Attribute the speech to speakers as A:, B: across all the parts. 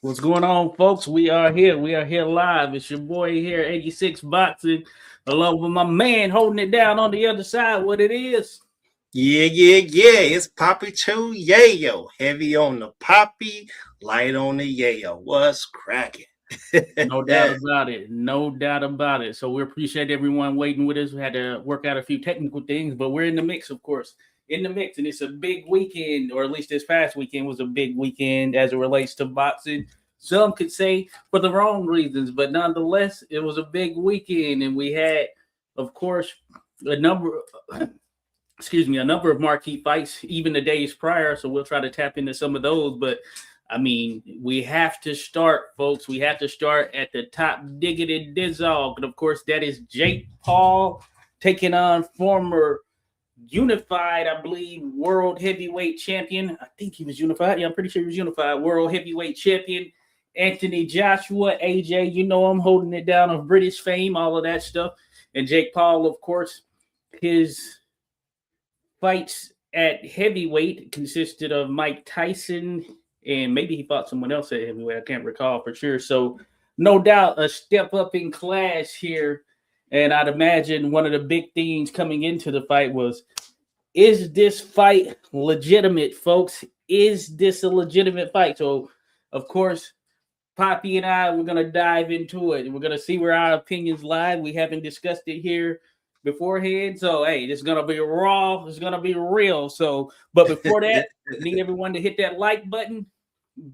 A: What's going on, folks? We are here. We are here live. It's your boy here, 86 Boxing, along with my man holding it down on the other side. What it is?
B: Yeah. It's Poppy Chew Yayo. Heavy on the poppy, light on the yayo. What's cracking?
A: No doubt about it. No doubt about it. So we appreciate everyone waiting with us. We had to work out a few technical things, but we're in the mix, of course. In the mix, and it's a big weekend, or at least this past weekend was a big weekend as it relates to boxing. Some could say for the wrong reasons, but nonetheless, it was a big weekend, and we had, of course, a number a number of marquee fights even the days prior. So we'll try to tap into some of those. But I mean, we have to start, folks. We have to start at the top diggity dissolve. And of course, that is Jake Paul taking on former unified, I believe, world heavyweight champion. I think he was unified. Yeah, I'm pretty sure he was unified world heavyweight champion. Anthony Joshua, AJ, you know I'm holding it down of British fame, all of that stuff. And Jake Paul, of course, his fights at heavyweight consisted of Mike Tyson, and maybe he fought someone else at heavyweight. I can't recall for sure. So, no doubt, a step up in class here. And I'd imagine one of the big themes coming into the fight was, is this fight legitimate, folks? Is this a legitimate fight? So, of course, Poppy and I, we're going to dive into it. We're going to see where our opinions lie. We haven't discussed it here beforehand. So, hey, it's going to be raw. It's going to be real. So, but before that, need everyone to hit that like button.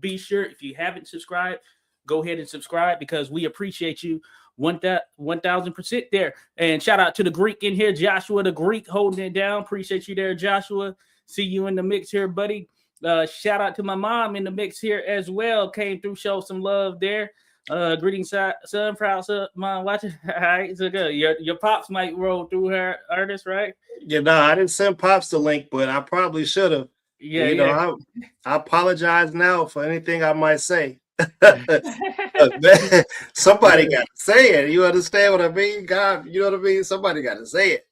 A: Be sure, if you haven't subscribed, go ahead and subscribe because we appreciate you 1,000% there. And shout out to the Greek in here, Joshua, the Greek holding it down. Appreciate you there, Joshua. See you in the mix here, buddy. Shout out to my mom in the mix here as well. Came through, show some love there. Greetings, son, proud son, mom. Watch it. All right, so good. Your pops might roll through her artist, right?
B: I didn't send Pops the link, but I probably should have.
A: Yeah.
B: I apologize now for anything I might say. Man, somebody got to say it. You understand what I mean? God, you know what I mean? Somebody got to say it.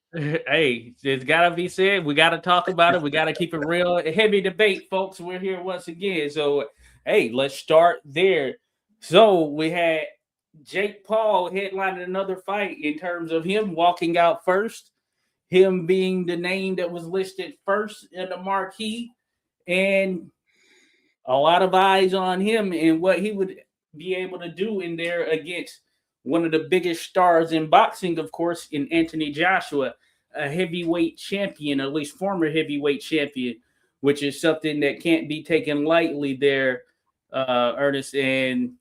A: Hey, it's gotta be said. We gotta talk about it. We gotta keep it real. A heavy debate, folks. We're here once again. So, hey, let's start there. So we had Jake Paul headlining another fight in terms of him walking out first, him being the name that was listed first in the marquee, and a lot of eyes on him and what he would be able to do in there against one of the biggest stars in boxing, of course, in Anthony Joshua, a heavyweight champion, at least former heavyweight champion, which is something that can't be taken lightly there, Ernest. And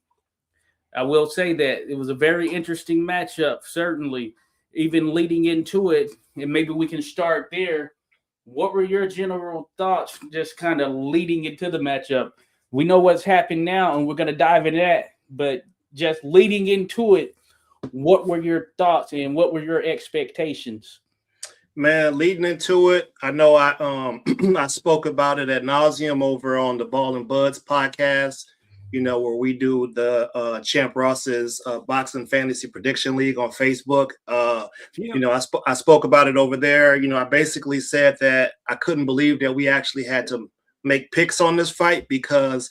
A: I will say that it was a very interesting matchup, certainly, even leading into it. And maybe we can start there. What were your general thoughts just kind of leading into the matchup? We know what's happened now, and we're going to dive into that. But just leading into it, what were your thoughts and what were your expectations?
B: Man, leading into it, I know I I spoke about it ad nauseum over on the Ball and Buds podcast, where we do the Champ Ross's Boxing Fantasy Prediction League on Facebook. I spoke about it over there. I basically said that I couldn't believe that we actually had to make picks on this fight because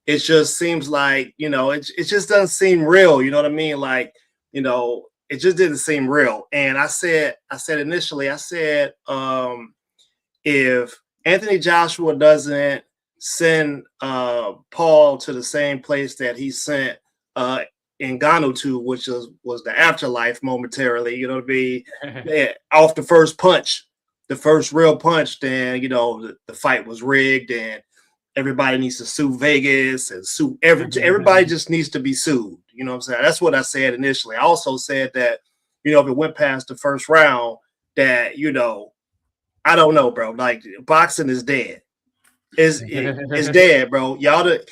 B: it just seems like, it just doesn't seem real. You know what I mean? Like, it just didn't seem real. And I said initially, if Anthony Joshua doesn't send Paul to the same place that he sent Ngannou to, which was the afterlife momentarily, you know what I mean? Yeah, off the first punch, the first real punch, then, the fight was rigged and everybody needs to sue Vegas and sue everybody just needs to be sued. You know what I'm saying? That's what I said initially. I also said that, if it went past the first round, that, I don't know, bro. Like, boxing is dead. It's dead, bro. Y'all let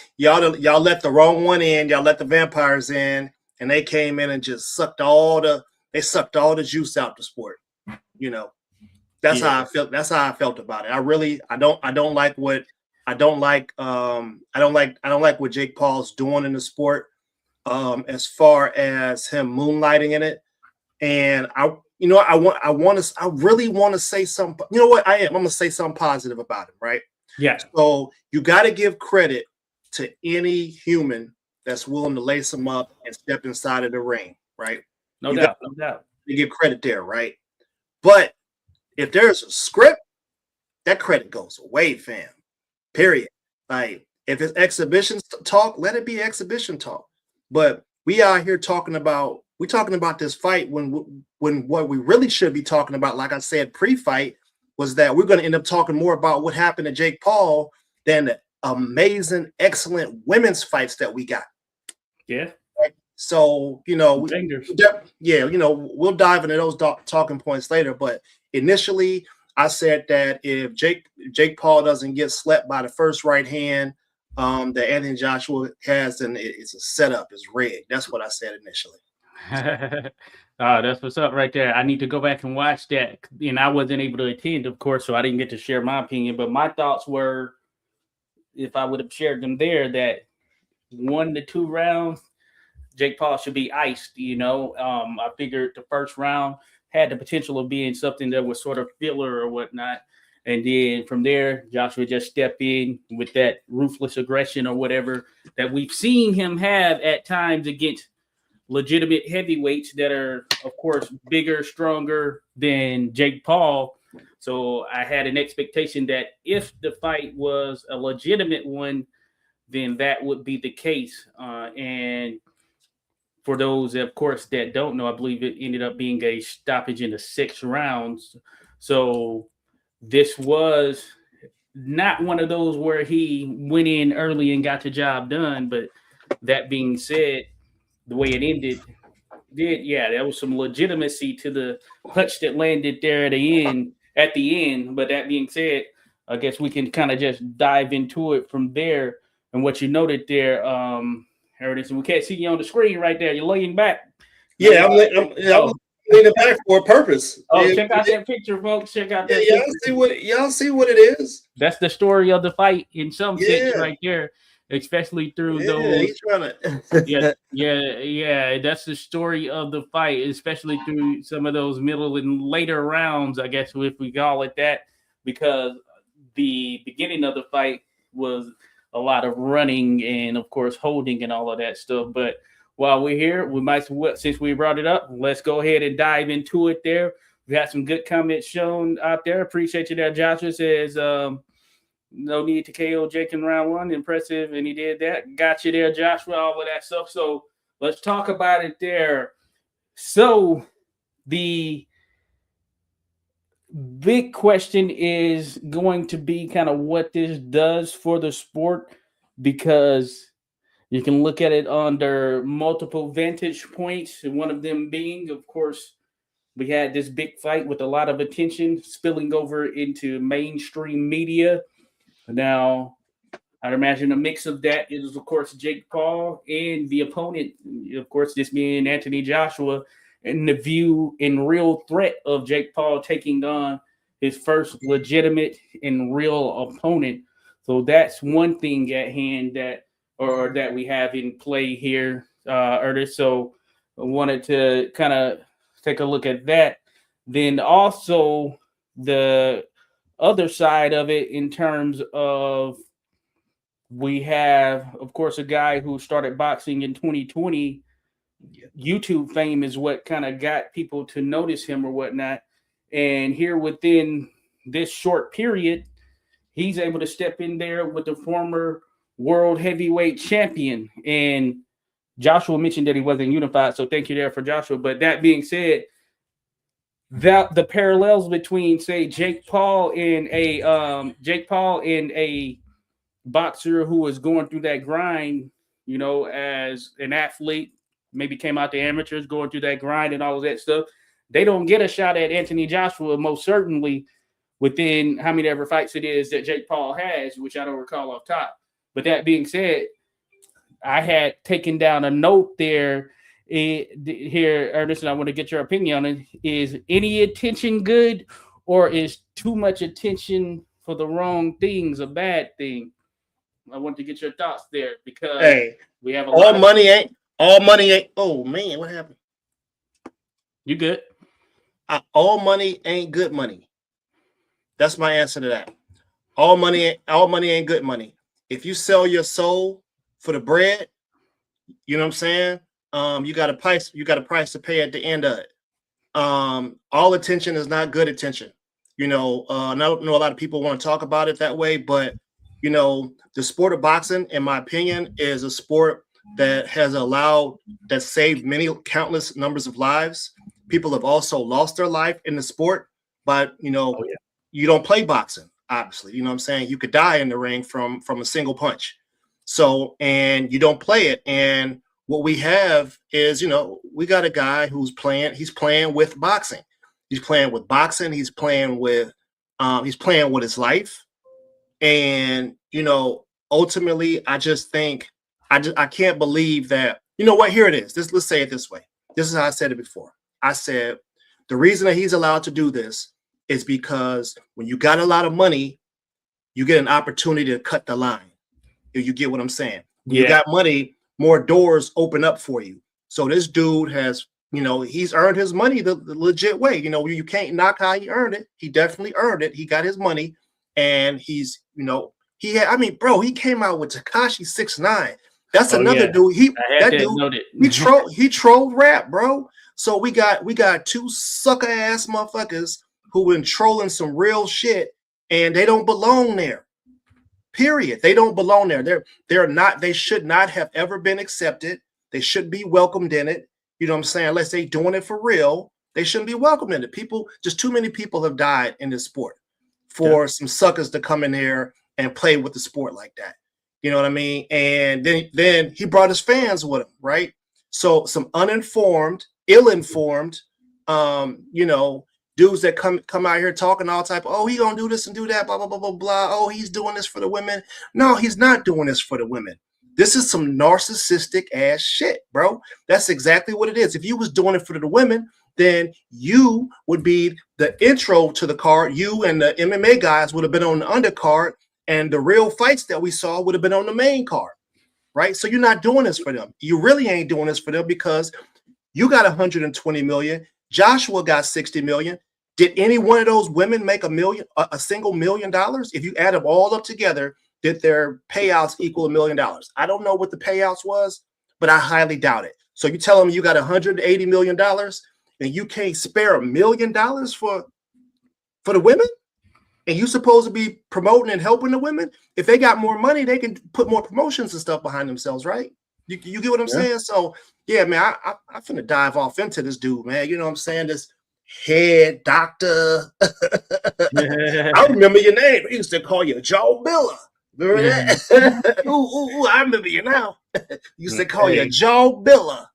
B: the wrong one in. Y'all let the vampires in, and they came in and just sucked all the juice out the sport. That's how I felt. That's how I felt about it. I don't like what Jake Paul's doing in the sport, as far as him moonlighting in it. And I really want to say something. You know what? I'm going to say something positive about him, right?
A: Yeah.
B: So you got to give credit to any human that's willing to lace them up and step inside of the ring, right?
A: No doubt, no doubt.
B: You give credit there, right? But if there's a script, that credit goes away, fam. Period. Like, if it's exhibition talk, let it be exhibition talk. But we are here talking about this fight when what we really should be talking about, like I said pre-fight, was that we're going to end up talking more about what happened to Jake Paul than the amazing, excellent women's fights that we got.
A: Yeah.
B: Right? So, we'll dive into those talking points later. But initially, I said that if Jake Paul doesn't get slept by the first right hand that Anthony Joshua has, then it's a setup, it's rigged. That's what I said initially.
A: That's what's up right there. I need to go back and watch that. And I wasn't able to attend, of course, so I didn't get to share my opinion. But my thoughts were, if I would have shared them there, that 1 to 2 rounds, Jake Paul should be iced. I figured the first round had the potential of being something that was sort of filler or whatnot. And then from there, Joshua just stepped in with that ruthless aggression or whatever that we've seen him have at times against legitimate heavyweights that are, of course, bigger, stronger than Jake Paul. So I had an expectation that if the fight was a legitimate one, then that would be the case. And for those, of course, that don't know, I believe it ended up being a stoppage in the 6 rounds. So this was not one of those where he went in early and got the job done. But that being said, the way it ended, there was some legitimacy to the punch that landed there at the end. But that being said, I guess we can kind of just dive into it from there. And what you noted there, Ernest, we can't see you on the screen right there. You're laying back.
B: Yeah, I'm leaning back for a purpose.
A: Check out that picture, folks. Check out that.
B: Y'all see what it is.
A: That's the story of the fight in some sense, right there. Especially through those.
B: He's trying
A: to. yeah. That's the story of the fight, especially through some of those middle and later rounds, I guess, if we call it that, because the beginning of the fight was a lot of running and, of course, holding and all of that stuff. But while we're here, we might, since we brought it up, let's go ahead and dive into it there. We got some good comments shown out there. Appreciate you there. Joshua says, no need to KO Jake in round 1. Impressive. And he did that. Got you there, Joshua, all of that stuff. So let's talk about it there. So the big question is going to be kind of what this does for the sport, because you can look at it under multiple vantage points. And one of them being, of course, we had this big fight with a lot of attention spilling over into mainstream media. Now, I'd imagine a mix of that is, of course, Jake Paul and the opponent, of course, this being Anthony Joshua, and the view and real threat of Jake Paul taking on his first legitimate and real opponent. So that's one thing at hand that we have in play here, Ernest. So I wanted to kind of take a look at that. Then also the other side of it in terms of, we have, of course, a guy who started boxing in 2020. YouTube fame is what kind of got people to notice him or whatnot. And here within this short period, he's able to step in there with the former world heavyweight champion. And Joshua mentioned that he wasn't unified, so thank you there for Joshua. But that being said, that the parallels between, say, Jake Paul and a boxer who was going through that grind, as an athlete, maybe came out to amateurs, going through that grind and all of that stuff. They don't get a shot at Anthony Joshua, most certainly, within how many ever fights it is that Jake Paul has, which I don't recall off top. But that being said, I had taken down a note there here, Ernest, and I want to get your opinion on it. Is any attention good, or is too much attention for the wrong things a bad thing? I want to get your thoughts there, because we have
B: all money ain't. Oh man, what happened?
A: You good?
B: All money ain't good money. That's my answer to that. All money ain't good money. If you sell your soul for the bread, You know what I'm saying? You got a price to pay at the end of it. All attention is not good attention. And I don't know a lot of people want to talk about it that way, but the sport of boxing, in my opinion, is a sport that saved many countless numbers of lives. People have also lost their life in the sport, but you don't play boxing, obviously. You know what I'm saying? You could die in the ring from a single punch. So, and you don't play it. And what we have is, we got a guy he's playing with boxing. He's playing with boxing. He's playing with his life. And, ultimately, I just think, I can't believe that, what, here it is. Let's say it this way. This is how I said it before. I said, the reason that he's allowed to do this is because when you got a lot of money, you get an opportunity to cut the line. You get what I'm saying? When you got money, more doors open up for you. So this dude has, he's earned his money the legit way. You can't knock how he earned it. He definitely earned it. He got his money, and he's, he came out with Tekashi 6ix9ine. That's another dude. He trolled rap, bro. So we got two sucker ass motherfuckers who been trolling some real shit, and they don't belong there. Period. They don't belong there. They should not have ever been accepted. They shouldn't be welcomed in it. You know what I'm saying? Unless they doing it for real, they shouldn't be welcomed in it. Just too many people have died in this sport for some suckers to come in there and play with the sport like that. You know what I mean? And then he brought his fans with him, right? So some uninformed, ill-informed, dudes that come out here talking all type of, oh, he gonna do this and do that, blah, blah, blah, blah, blah. Oh, he's doing this for the women. No, he's not doing this for the women. This is some narcissistic ass shit, bro. That's exactly what it is. If you was doing it for the women, then you would be the intro to the card. You and the MMA guys would have been on the undercard, and the real fights that we saw would have been on the main card, right? So you're not doing this for them. You really ain't doing this for them because you got 120 million. Joshua got 60 million. Did any one of those women make a single $1 million? If you add them all up together, did their payouts equal $1 million? I don't know what the payouts was, but I highly doubt it. So you tell them you got $180 million and you can't spare $1 million for the women? And you supposed to be promoting and helping the women? If they got more money, they can put more promotions and stuff behind themselves, right? You get what I'm saying? So yeah, man, I finna dive off into this dude, man. You know what I'm saying? This head doctor. I remember your name. He used to call you Joe Billa. Remember that? ooh, I remember you now. Used to call you Joe Billa.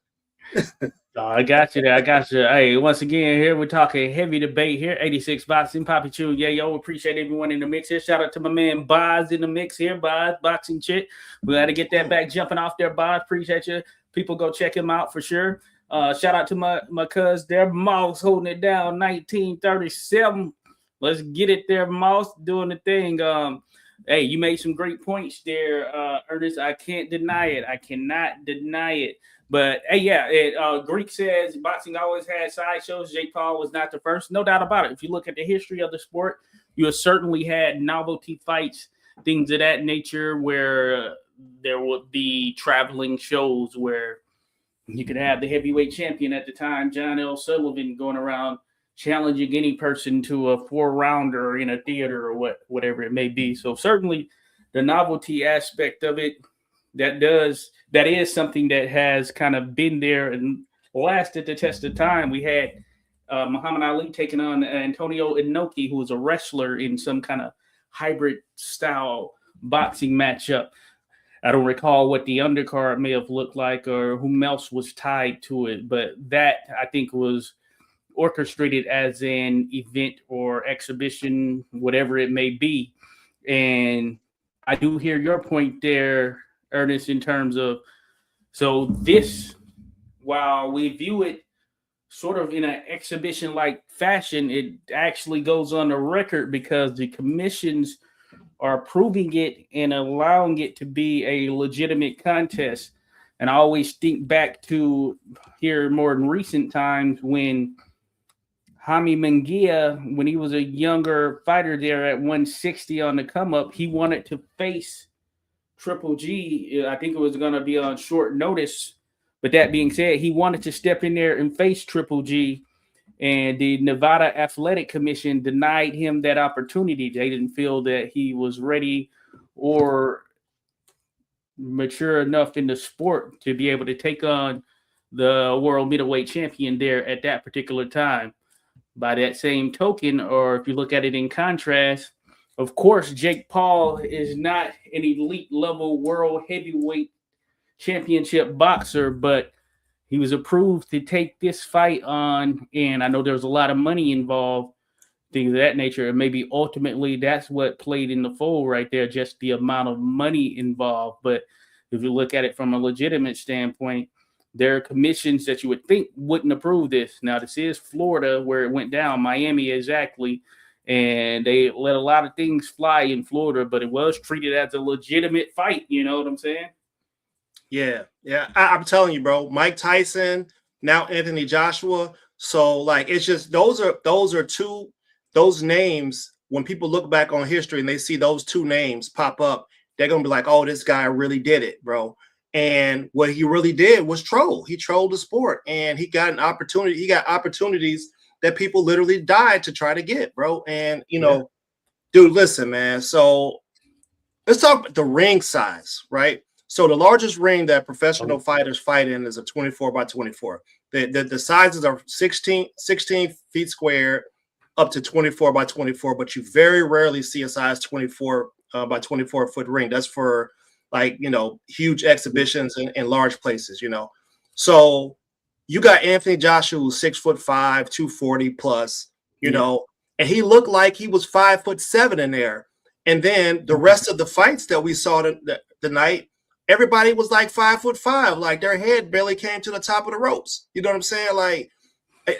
A: I got you there. I got you. Hey, once again, here we're talking heavy debate here. 86 Boxing, Poppy Chew. Yeah, yo, appreciate everyone in the mix here. Shout out to my man Boz in the mix here. Boz, boxing chick. We got to get that back jumping off there, Boz. Appreciate you. People go check him out for sure. Shout out to my cuz there, Moss, holding it down, 1937. Let's get it there, Moss, doing the thing. Hey, you made some great points there, Ernest. I can't deny it. I cannot deny it. But hey, Greek says boxing always had sideshows. Jake Paul was not the first. No doubt about it. If you look at the history of the sport, you have certainly had novelty fights, things of that nature, where there would be traveling shows where you could have the heavyweight champion at the time, John L. Sullivan, going around challenging any person to a 4-rounder in a theater or whatever it may be. So certainly the novelty aspect of it, that is something that has kind of been there and lasted the test of time. We had Muhammad Ali taking on Antonio Inoki, who was a wrestler in some kind of hybrid style boxing matchup. I don't recall what the undercard may have looked like or whom else was tied to it, but that I think was orchestrated as an event or exhibition, whatever it may be. And I do hear your point there, Ernest, in terms of, so this, while we view it sort of in an exhibition-like fashion, it actually goes on the record because the commissions are approving it and allowing it to be a legitimate contest. And I always think back to here more in recent times when Jaime Munguia, when he was a younger fighter there at 160 on the come up, he wanted to face Triple G, I think it was going to be on short notice. But that being said, he wanted to step in there and face Triple G, and the Nevada Athletic Commission denied him that opportunity. They didn't feel that he was ready or mature enough in the sport to be able to take on the world middleweight champion there at that particular time. By that same token, or if you look at it in contrast, of course, Jake Paul is not an elite level world heavyweight championship boxer, but he was approved to take this fight on, and I know there was a lot of money involved, things of that nature, and maybe ultimately that's what played in the fold right there, just the amount of money involved. But if you look at it from a legitimate standpoint, there are commissions that you would think wouldn't approve this. Now, this is Florida where it went down, Miami exactly, and they let a lot of things fly in Florida, but it was treated as a legitimate fight. You know what I'm saying?
B: Yeah. I'm telling you, bro. Mike Tyson, now Anthony Joshua. So like, it's just those are those names. When people look back on history and they see those two names pop up, they're gonna be like, "Oh, this guy really did it, bro." And what he really did was troll. He trolled the sport, and he got an opportunity. He got opportunities that people literally died to try to get, bro. And dude, listen, man. So let's talk about the ring size, right? So the largest ring that professional fighters fight in is a 24 by 24. The sizes are 16 feet squared up to 24 by 24, but you very rarely see a size 24 by 24 foot ring. That's for like, huge exhibitions in large places, So you got Anthony Joshua, who's 6'5", 240 plus, and he looked like he was 5'7" in there. And then the rest of the fights that we saw the night, everybody was like 5'5", like their head barely came to the top of the ropes. You know what I'm saying? Like,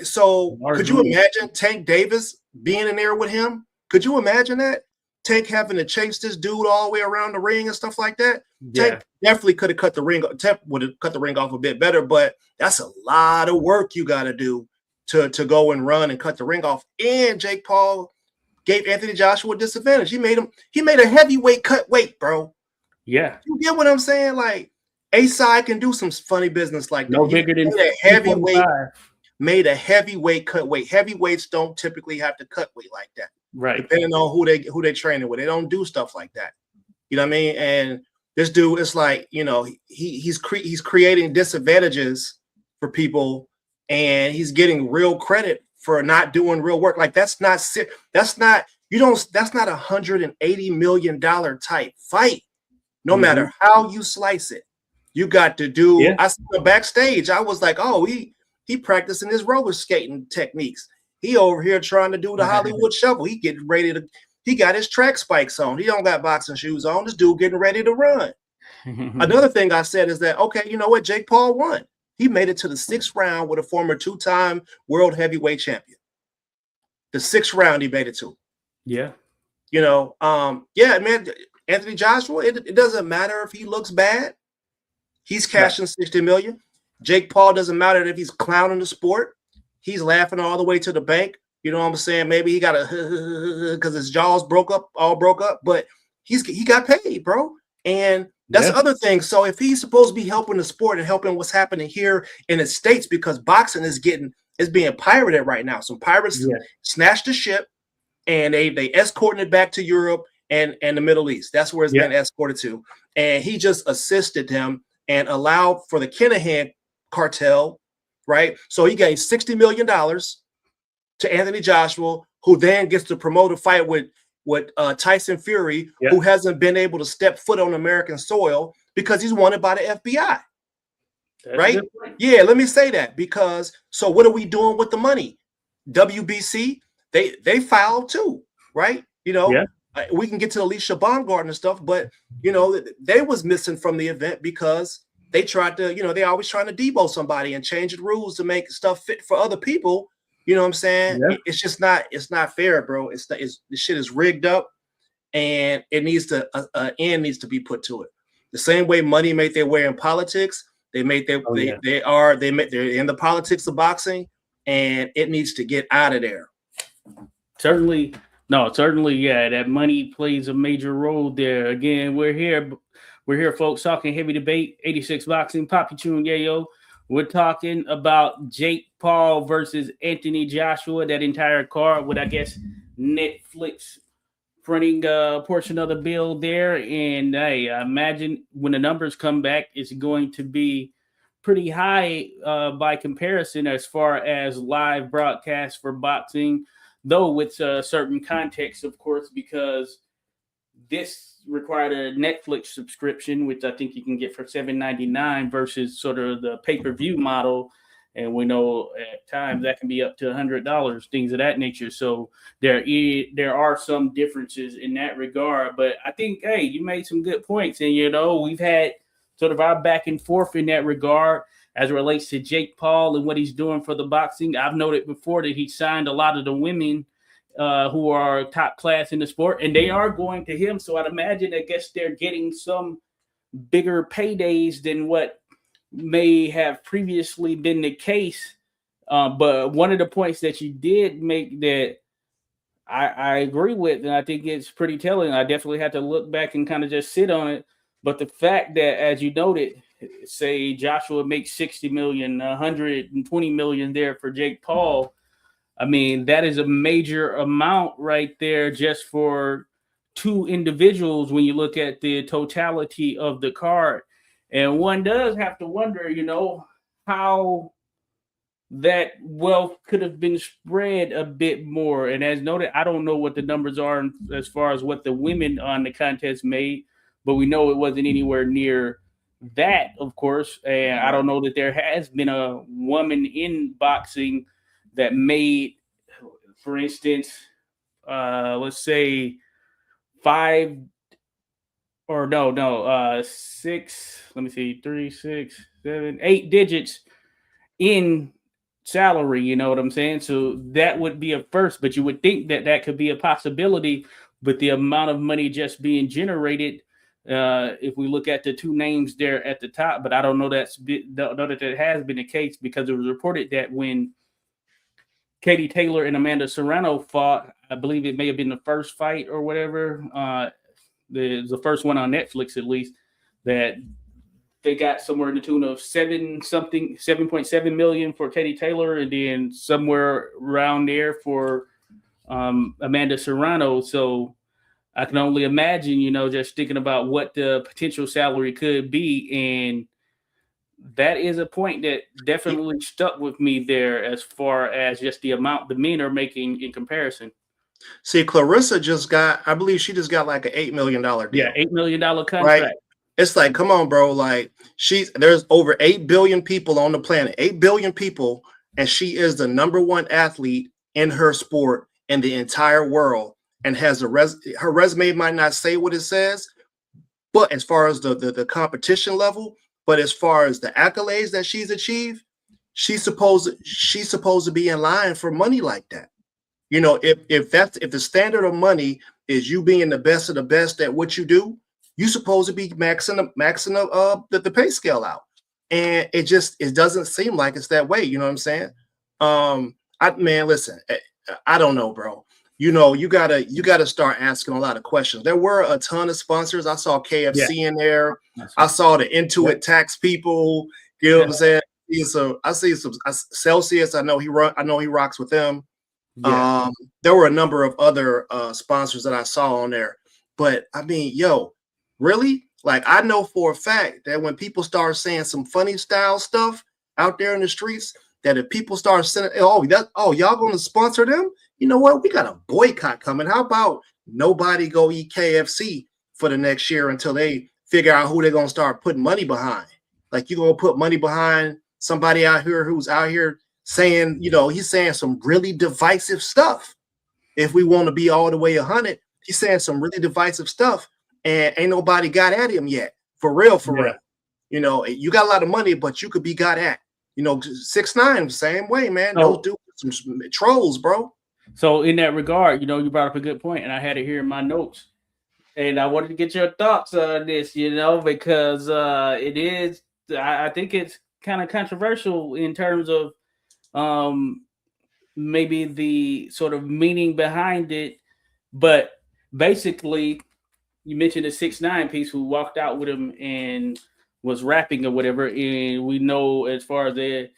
B: so could you imagine Tank Davis being in there with him? Could you imagine that? Tank having to chase this dude all the way around the ring and stuff like that. Yeah. Tank definitely could have cut the ring. Tank would have cut the ring off a bit better, but that's a lot of work you got to do to go and run and cut the ring off. And Jake Paul gave Anthony Joshua a disadvantage. He made a heavyweight cut weight, bro.
A: Yeah.
B: You get what I'm saying? Like, A-Side can do some funny business like that.
A: No bigger than
B: a heavyweight. Made a heavyweight cut weight. Heavyweights don't typically have to cut weight like that.
A: Right.
B: Depending on who they training with. They don't do stuff like that. You know what I mean? And this dude, it's like, he's creating disadvantages for people, and he's getting real credit for not doing real work. Like, that's not $180 million type fight. No matter how you slice it. You got to do. Yeah. I saw him backstage. I was like, oh, he practicing his roller skating techniques. He over here trying to do the Hollywood Shuffle. He getting ready to. He got his track spikes on. He don't got boxing shoes on. This dude getting ready to run. Another thing I said is that, okay, you know what? Jake Paul won. He made it to the 6th round with a former 2-time world heavyweight champion. The 6th round he made it to.
A: Yeah.
B: Yeah, man. Anthony Joshua. It doesn't matter if he looks bad. He's cashing $60 million. Jake Paul, doesn't matter if he's clowning the sport. He's laughing all the way to the bank. You know what I'm saying? Maybe he got because his jaws all broke up, but he got paid, bro. And that's the other thing. So if he's supposed to be helping the sport and helping what's happening here in the States, because boxing is being pirated right now. Some pirates snatched the ship and they escorting it back to Europe and the Middle East. That's where it's been escorted to. And he just assisted them and allowed for the Kinahan cartel, right? So he gave $60 million to Anthony Joshua, who then gets to promote a fight with Tyson Fury, who hasn't been able to step foot on American soil because he's wanted by the FBI. That's right? Yeah, let me say that, because so what are we doing with the money? WBC, they filed too, right? We can get to Alicia Baumgartner and stuff, but they was missing from the event because they tried to, they always trying to debo somebody and change the rules to make stuff fit for other people. You know what I'm saying? Yeah. It's not fair, bro. The shit is rigged up, and it needs to end needs to be put to it. The same way money made their way in politics, they're in the politics of boxing, and it needs to get out of there.
A: Certainly, yeah, that money plays a major role there. Again, we're here We're here, folks, talking heavy debate, 86 boxing, Poppy Chun Yayo. We're talking about Jake Paul versus Anthony Joshua, that entire card with, I guess, Netflix fronting a portion of the bill there. And hey, I imagine when the numbers come back, it's going to be pretty high by comparison as far as live broadcasts for boxing, though with certain context, of course, because this required a Netflix subscription, which I think you can get for $7.99 versus sort of the pay-per-view model. And we know at times that can be up to $100, things of that nature. So there are some differences in that regard. But I think, hey, you made some good points. And, we've had sort of our back and forth in that regard as it relates to Jake Paul and what he's doing for the boxing. I've noted before that he signed a lot of the women who are top class in the sport, and they are going to him. So I'd imagine, I guess they're getting some bigger paydays than what may have previously been the case. But one of the points that you did make that I agree with, and I think it's pretty telling. I definitely had to look back and kind of just sit on it. But the fact that, as you noted, say Joshua makes 60 million, 120 million there for Jake Paul. I mean, that is a major amount right there just for two individuals when you look at the totality of the card. And one does have to wonder, how that wealth could have been spread a bit more. And as noted, I don't know what the numbers are as far as what the women on the contest made, but we know it wasn't anywhere near that, of course. And I don't know that there has been a woman in boxing that made, for instance, let's say six, let me see, 3, 6, 7, 8 digits in salary, you know what I'm saying? So that would be a first, but you would think that that could be a possibility, but the amount of money just being generated, if we look at the two names there at the top, but I don't know that has been the case, because it was reported that when Katie Taylor and Amanda Serrano fought, I believe it may have been the first fight or whatever, the first one on Netflix at least, that they got somewhere in the tune of 7.7 million for Katie Taylor, and then somewhere around there for Amanda Serrano. So I can only imagine, just thinking about what the potential salary could be. And that is a point that definitely stuck with me there as far as just the amount the men are making in comparison.
B: See, Clarissa I believe she just got like an $8 million deal.
A: Yeah, $8 million contract.
B: Right? It's like, come on, bro. Like, there's over 8 billion people on the planet, 8 billion people, and she is the #1 athlete in her sport in the entire world, and has her resume might not say what it says, but as far as the competition level, but as far as the accolades that she's achieved, she's supposed to be in line for money like that. If the standard of money is you being the best of the best at what you do, you're supposed to be maxing the pay scale out. And it doesn't seem like it's that way. You know what I'm saying? Listen, I don't know, bro. You gotta start asking a lot of questions. There were a ton of sponsors. I saw KFC in there. I saw the Intuit tax people. You know what I'm saying? So I see some Celsius. I know he rocks with them. Yeah. There were a number of other sponsors that I saw on there. But I mean, really? Like, I know for a fact that when people start saying some funny style stuff out there in the streets, that if people start saying, y'all going to sponsor them? You know what? We got a boycott coming. How about nobody go eat KFC for the next year until they figure out who they're going to start putting money behind? Like, you're going to put money behind somebody out here who's out here saying, he's saying some really divisive stuff. If we want to be all the way 100, he's saying some really divisive stuff, and ain't nobody got at him yet. For real. You got a lot of money, but you could be got at. 6ix9ine, same way, man. Those dudes some trolls, bro.
A: So in that regard, you brought up a good point, and I had it here in my notes, and I wanted to get your thoughts on this, because it is. I think it's kind of controversial in terms of maybe the sort of meaning behind it, but basically you mentioned the 6ix9ine piece who walked out with him and was rapping or whatever, and we know as far as the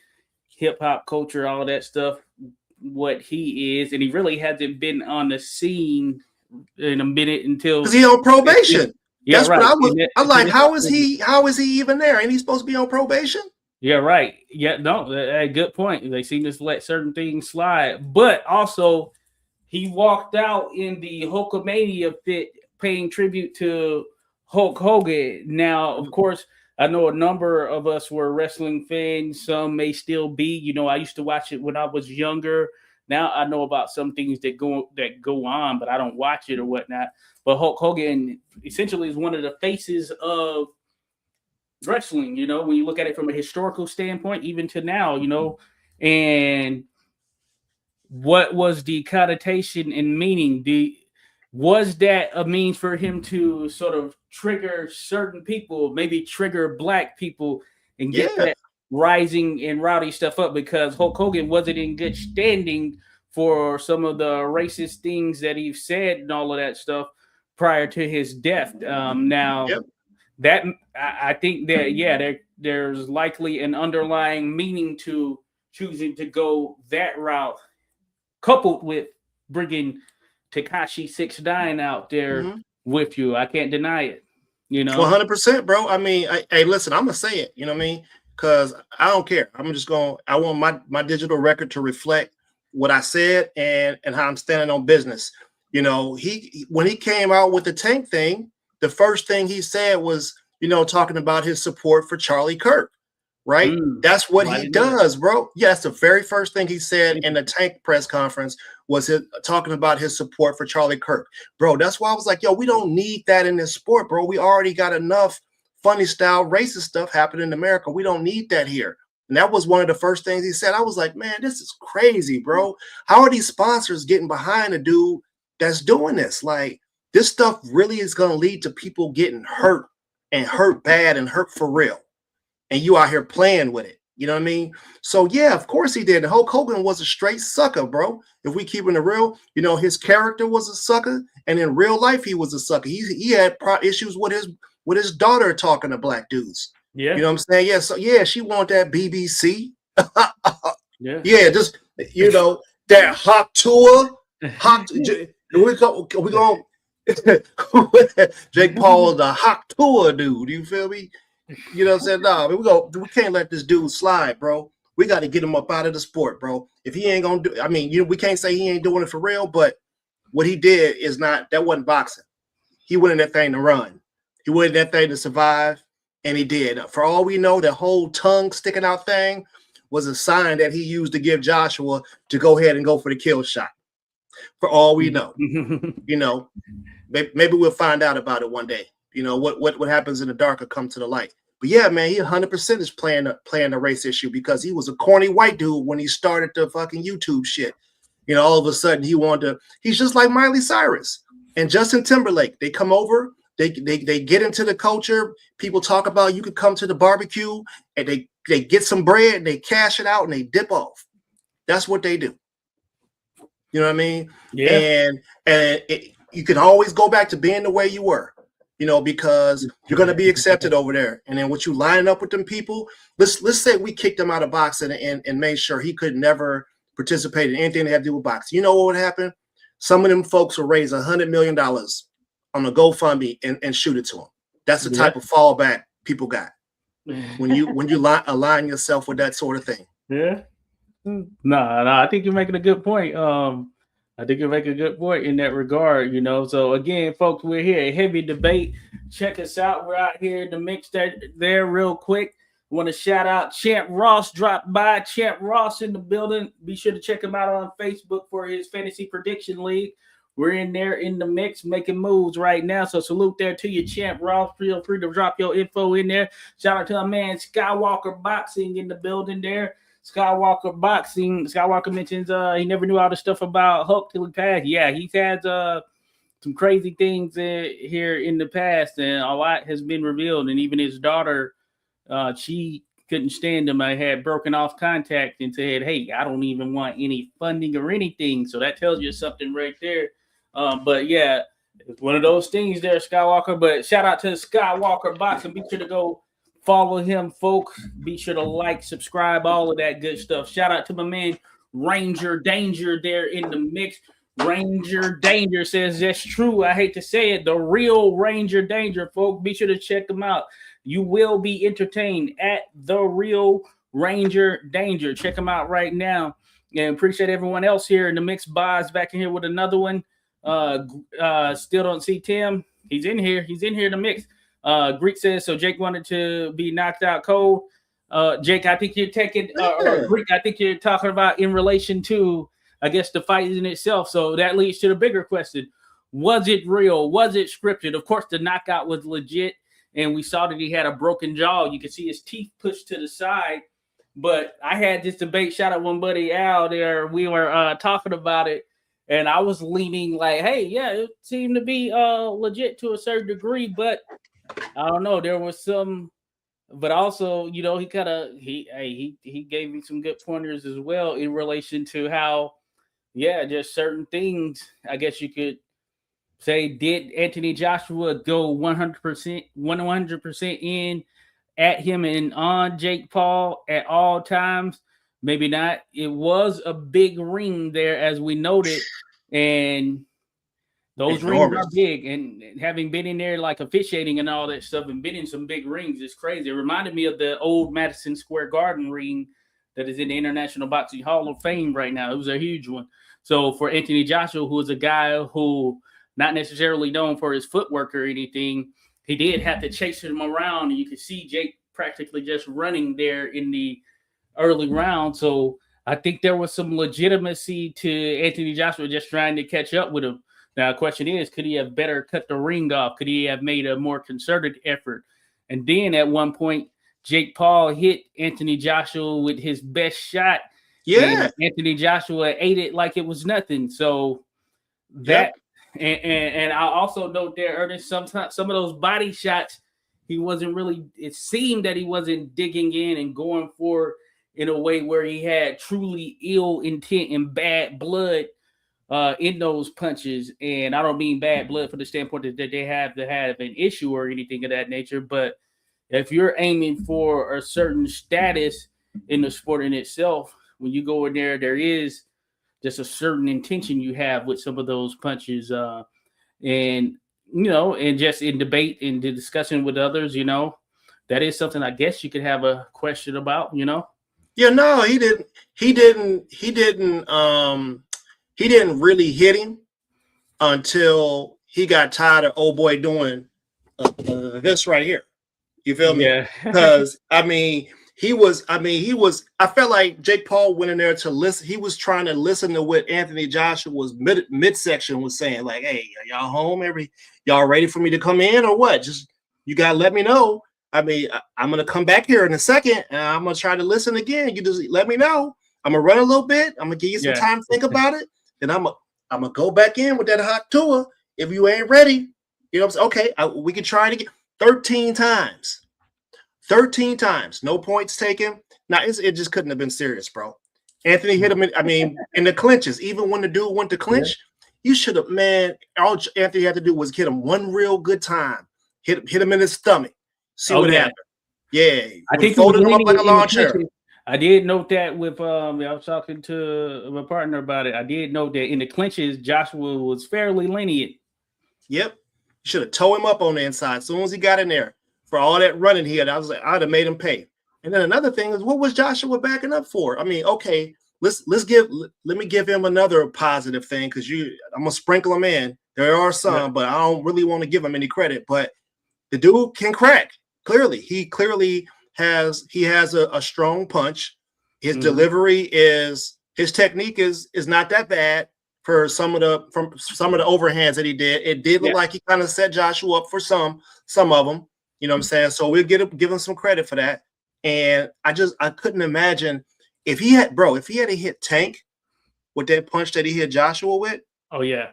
A: hip hop culture, all that stuff, what he is, and he really hasn't been on the scene in a minute until
B: because he's on probation.
A: Yeah,
B: that's
A: right.
B: what I'm like. How is he even there? Ain't he supposed to be on probation?
A: Yeah, right. Yeah, no, good point. They seem to let certain things slide, but also he walked out in the Hulkamania fit, paying tribute to Hulk Hogan. Now, of course, I know a number of us were wrestling fans. Some may still be. You know, I used to watch it when I was younger. Now I know about some things that go on, but I don't watch it or whatnot. But Hulk Hogan essentially is one of the faces of wrestling. You know, when you look at it from a historical standpoint, even to now, you know, and what was the connotation and meaning? Was that a means for him to sort of trigger certain people, maybe trigger black people, and get that rising and rowdy stuff up? Because Hulk Hogan wasn't in good standing for some of the racist things that he said and all of that stuff prior to his death. Now, that I think that there's likely an underlying meaning to choosing to go that route, coupled with bringing Tekashi 6ix9ine out there with you. I can't deny it. You know,
B: 100%, bro. I mean, hey, listen, I'm gonna say it. You know what I mean? Because I don't care. I'm just going. I want my digital record to reflect what I said and how I'm standing on business. You know, when he came out with the Tank thing, the first thing he said was, you know, talking about his support for Charlie Kirk. Right? That's what he does, bro. Yeah, that's the very first thing he said in the Tank press conference was talking about his support for Charlie Kirk. Bro, that's why I was like, yo, we don't need that in this sport, bro. We already got enough funny style racist stuff happening in America. We don't need that here. And that was one of the first things he said. I was like, man, this is crazy, bro. How are these sponsors getting behind a dude that's doing this? Like, this stuff really is going to lead to people getting hurt and hurt bad and hurt for real. And you out here playing with it. You know what I mean? So, yeah, of course he did. Hulk Hogan was a straight sucker, bro. If we keep it real, you know, his character was a sucker. And in real life, he was a sucker. He had issues with his daughter talking to black dudes.
A: Yeah.
B: You know what I'm saying? Yeah. So, yeah, she want that BBC.
A: Yeah.
B: Yeah, just, you know, that hot tour. We going Jake Paul is the hot tour dude. You feel me? You know what I'm saying? No, we can't let this dude slide, bro. We got to get him up out of the sport, bro. If he ain't gonna do, I mean, we can't say he ain't doing it for real, but what he did is that wasn't boxing. He went in that thing to run. He went in that thing to survive, and he did. For all we know, that whole tongue sticking out thing was a sign that he used to give Joshua to go ahead and go for the kill shot. For all we know, you know, maybe we'll find out about it one day. You know, what happens in the dark will come to the light. But yeah, man, he 100% is playing the race issue because he was a corny white dude when he started the fucking YouTube shit. You know, all of a sudden he's just like Miley Cyrus and Justin Timberlake. They come over, they get into the culture. People talk about you could come to the barbecue and they get some bread and they cash it out and they dip off. That's what they do. You know what I mean?
A: Yeah.
B: And you can always go back to being the way you were. You know, because you're going to be accepted over there. And then what you line up with them people, let's say we kicked him out of boxing and made sure he could never participate in anything that had to do with boxing. You know what would happen? Some of them folks will raise $100 million on a GoFundMe and shoot it to him. That's the type of fallback people got when you align yourself with that sort of thing.
A: Yeah. No, I think you're making a good point. I think you make a good point in that regard, you know. So again, folks, we're here at Heavy Debate. Check us out. We're out here in the mix there real quick. Want to shout out Champ Ross dropped by. Champ Ross in the building. Be sure to check him out on Facebook for his Fantasy Prediction League. We're in there in the mix making moves right now. So salute there to you, Champ Ross. Feel free to drop your info in there. Shout out to our man Skywalker Boxing in the building there. Skywalker Boxing. Skywalker mentions he never knew all the stuff about Hulk till he passed. Yeah, he's had some crazy things here in the past, and a lot has been revealed. And even his daughter, she couldn't stand him. I had broken off contact and said, "Hey, I don't even want any funding or anything." So that tells you something right there. But yeah, It's one of those things there, Skywalker. But shout out to Skywalker Boxing. Be sure to go follow him, folks. Be sure to like, subscribe, all of that good stuff. Shout out to my man Ranger Danger there in the mix. Ranger Danger says that's true. I hate to say it. The real Ranger Danger, folks. Be sure to check him out. You will be entertained at The Real Ranger Danger. Check him out right now. And appreciate everyone else here in the mix. Boz back in here with another one. Still don't see Tim. He's in here. He's in here in the mix. Greek says, so Jake wanted to be knocked out cold. Jake, I think you're taking, Greek, I think you're talking about in relation to, I guess, the fight in itself. So that leads to the bigger question. Was it real? Was it scripted? Of course, the knockout was legit. And we saw that he had a broken jaw. You could see his teeth pushed to the side. But I had this debate. Shout out one buddy Al there. We were talking about it. And I was leaning like, hey, yeah, it seemed to be legit to a certain degree. But I don't know. There was some. But also, you know, he gave me some good pointers as well in relation to how, yeah, just certain things, I guess you could say, did Anthony Joshua go 100% in at him and on Jake Paul at all times? Maybe not. It was a big ring there, as we noted, and those rings are big. And having been in there, like officiating and all that stuff, and been in some big rings, is crazy. It reminded me of the old Madison Square Garden ring that is in the International Boxing Hall of Fame right now. It was a huge one. So for Anthony Joshua, who is a guy who not necessarily known for his footwork or anything, he did have to chase him around, and you could see Jake practically just running there in the early round. So I think there was some legitimacy to Anthony Joshua just trying to catch up with him. Now, the question is, could he have better cut the ring off? Could he have made a more concerted effort? And then at one point, Jake Paul hit Anthony Joshua with his best shot.
B: Yeah.
A: Anthony Joshua ate it like it was nothing. So that, and I also note there, Ernest, sometimes some of those body shots, he wasn't really, it seemed that he wasn't digging in and going for in a way where he had truly ill intent and bad blood in those punches. And I don't mean bad blood for the standpoint that they have to have an issue or anything of that nature. But if you're aiming for a certain status in the sport in itself, when you go in there, there is just a certain intention you have with some of those punches. And, you know, and just in debate and the discussion with others, you know, that is something I guess you could have a question about, you know?
B: Yeah, no, he didn't really hit him until he got tired of old boy doing this right here. You feel me?
A: Yeah.
B: Because I felt like Jake Paul went in there to listen. He was trying to listen to what Anthony Joshua's midsection was saying. Like, hey, are y'all home? Y'all ready for me to come in or what? Just, you gotta let me know. I mean, I'm gonna come back here in a second and I'm gonna try to listen again. You just let me know. I'm gonna run a little bit. I'm gonna give you some time to think about it. Then I'm gonna go back in with that hot tour. If you ain't ready, you know what I'm saying? Okay, we can try it again. 13 times. 13 times. No points taken. Now, it just couldn't have been serious, bro. Anthony hit him in the clinches. Even when the dude went to clinch, you should have, man, all Anthony had to do was hit him one real good time. Hit him in his stomach. See what happened. Yeah.
A: I think
B: folded him up like a lawn chair.
A: I did note that with I was talking to my partner about it. I did note that in the clinches, Joshua was fairly lenient.
B: Yep. You should have towed him up on the inside as soon as he got in there. For all that running he had, I'd have made him pay. And then another thing is, what was Joshua backing up for? I mean, okay, let me give him another positive thing, because I'm gonna sprinkle him in. There are some, but I don't really want to give him any credit. But the dude can crack. Clearly, he has a strong punch. His delivery his technique is not that bad for some of the overhands that he did. It did look like he kind of set Joshua up for some of them. You know what I'm saying? So we'll give him some credit for that. And I couldn't imagine if he had hit Tank with that punch that he hit Joshua with.
A: Oh yeah,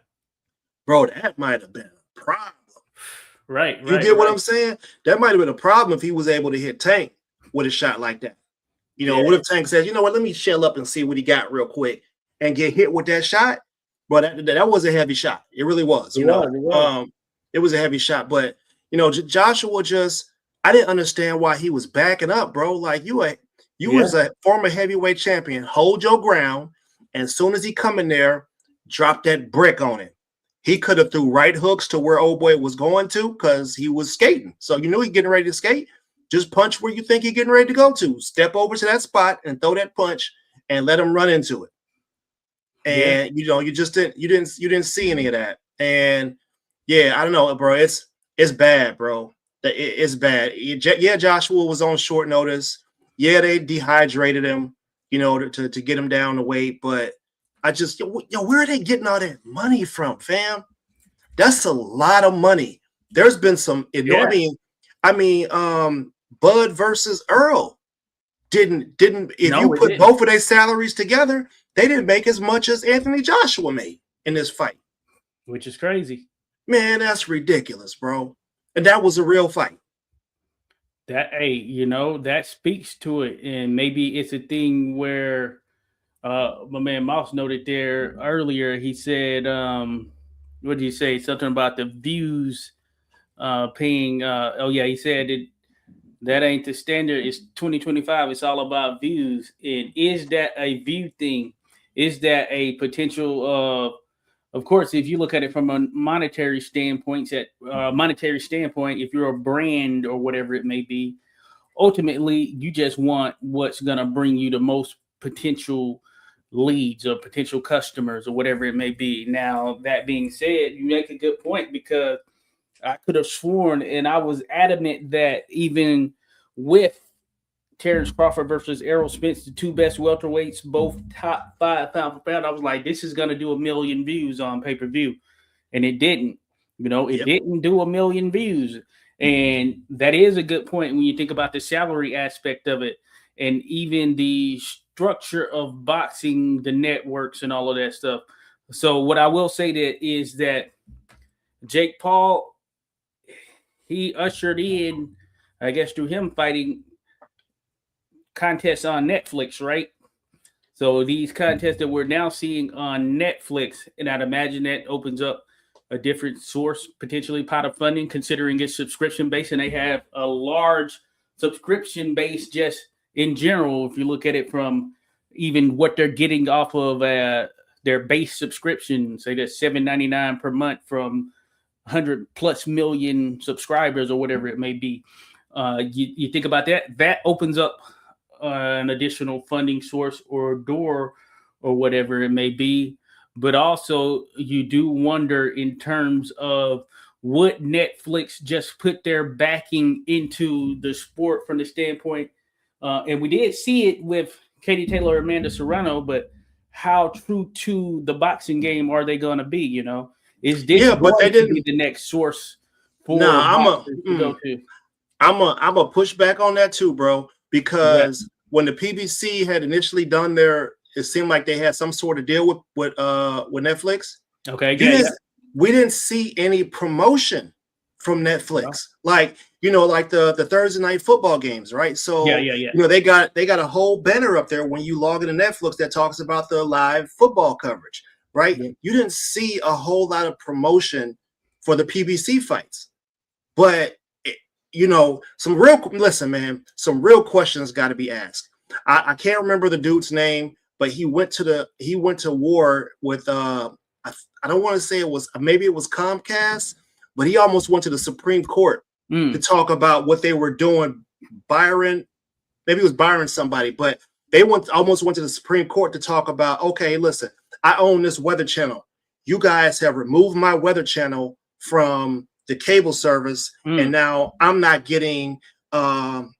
B: bro, that might have been a problem.
A: Right.
B: You get what I'm saying? That might have been a problem if he was able to hit Tank with a shot like that. You know, what if Tank says, you know what, let me shell up and see what he got real quick and get hit with that shot? But that was a heavy shot. It really was.
A: It was.
B: It was a heavy shot. But Joshua I didn't understand why he was backing up, bro. Like you was a former heavyweight champion. Hold your ground. And as soon as he come in there, drop that brick on him. He could have threw right hooks to where old boy was going to because he was skating. So you knew he's getting ready to skate. Just punch where you think he's getting ready to go to. Step over to that spot and throw that punch and let him run into it. And you didn't see any of that. And yeah, I don't know, bro. It's bad, bro. It's bad. Yeah, Joshua was on short notice. Yeah, they dehydrated him, to get him down to weight. But I just, where are they getting all that money from, fam? That's a lot of money. There's been some, Bud versus Earl you put both of their salaries together, they didn't make as much as Anthony Joshua made in this fight.
A: Which is crazy.
B: Man, that's ridiculous, bro. And that was a real fight.
A: That speaks to it. And maybe it's a thing where my man Mouse noted there earlier. He said, what did he say? Something about the views paying. He said that ain't the standard. It's 2025. It's all about views. And is that a view thing? Is that a potential of course, if you look at it from a monetary standpoint, if you're a brand or whatever it may be, ultimately you just want what's going to bring you the most potential leads or potential customers or whatever it may be. Now, that being said, you make a good point, because I could have sworn, and I was adamant that even with Terrence Crawford versus Errol Spence, the two best welterweights, both top 5 pound for pound, I was like, this is going to do 1 million views on pay-per-view. And it didn't. It didn't do 1 million views. And that is a good point when you think about the salary aspect of it, and even the structure of boxing, the networks and all of that stuff. So what I will say is that Jake Paul, he ushered in, I guess, through him fighting, contests on Netflix, right? So these contests that we're now seeing on Netflix, and I'd imagine that opens up a different source, potentially pot of funding, considering it's subscription based, and they have a large subscription base just in general. If you look at it from even what they're getting off of their base subscription, say that's $7.99 per month from 100+ million subscribers or whatever it may be. You think about that opens up an additional funding source or door or whatever it may be. But also you do wonder in terms of, would Netflix just put their backing into the sport from the standpoint, and we did see it with Katie Taylor, Amanda Serrano, but how true to the boxing game are they going to be? Is this going to be the next source for boxers to go to?
B: I'm a push back on that too, bro, because when the PBC had initially done it seemed like they had some sort of deal with Netflix.
A: Okay,
B: we didn't see any promotion from Netflix, like the Thursday night football games, right? So they got a whole banner up there when you log into Netflix that talks about the live football coverage, right? Mm-hmm. You didn't see a whole lot of promotion for the PBC fights, but some real questions got to be asked. I can't remember the dude's name, but he went to war with I don't want to say maybe it was Comcast, but he almost went to the Supreme Court to talk about what they were doing. Byron, maybe it was Byron somebody, but they almost went to the Supreme Court to talk about, okay, listen, I own this weather channel. You guys have removed my weather channel from the cable service, and now I'm not getting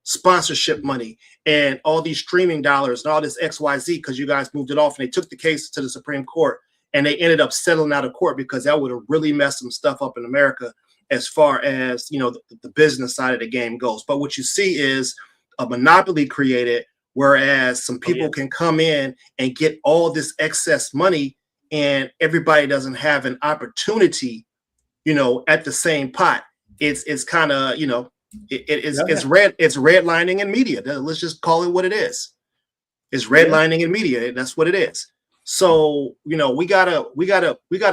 B: sponsorship money and all these streaming dollars and all this XYZ because you guys moved it off. And they took the case to the Supreme Court, and they ended up settling out of court because that would have really messed some stuff up in America as far as the business side of the game goes. But what you see is a monopoly created, whereas some people can come in and get all this excess money, and everybody doesn't have an opportunity at the same pot. It's kind of it's redlining in media. Let's just call it what it is. It's redlining in media. That's what it is. So, you know, we gotta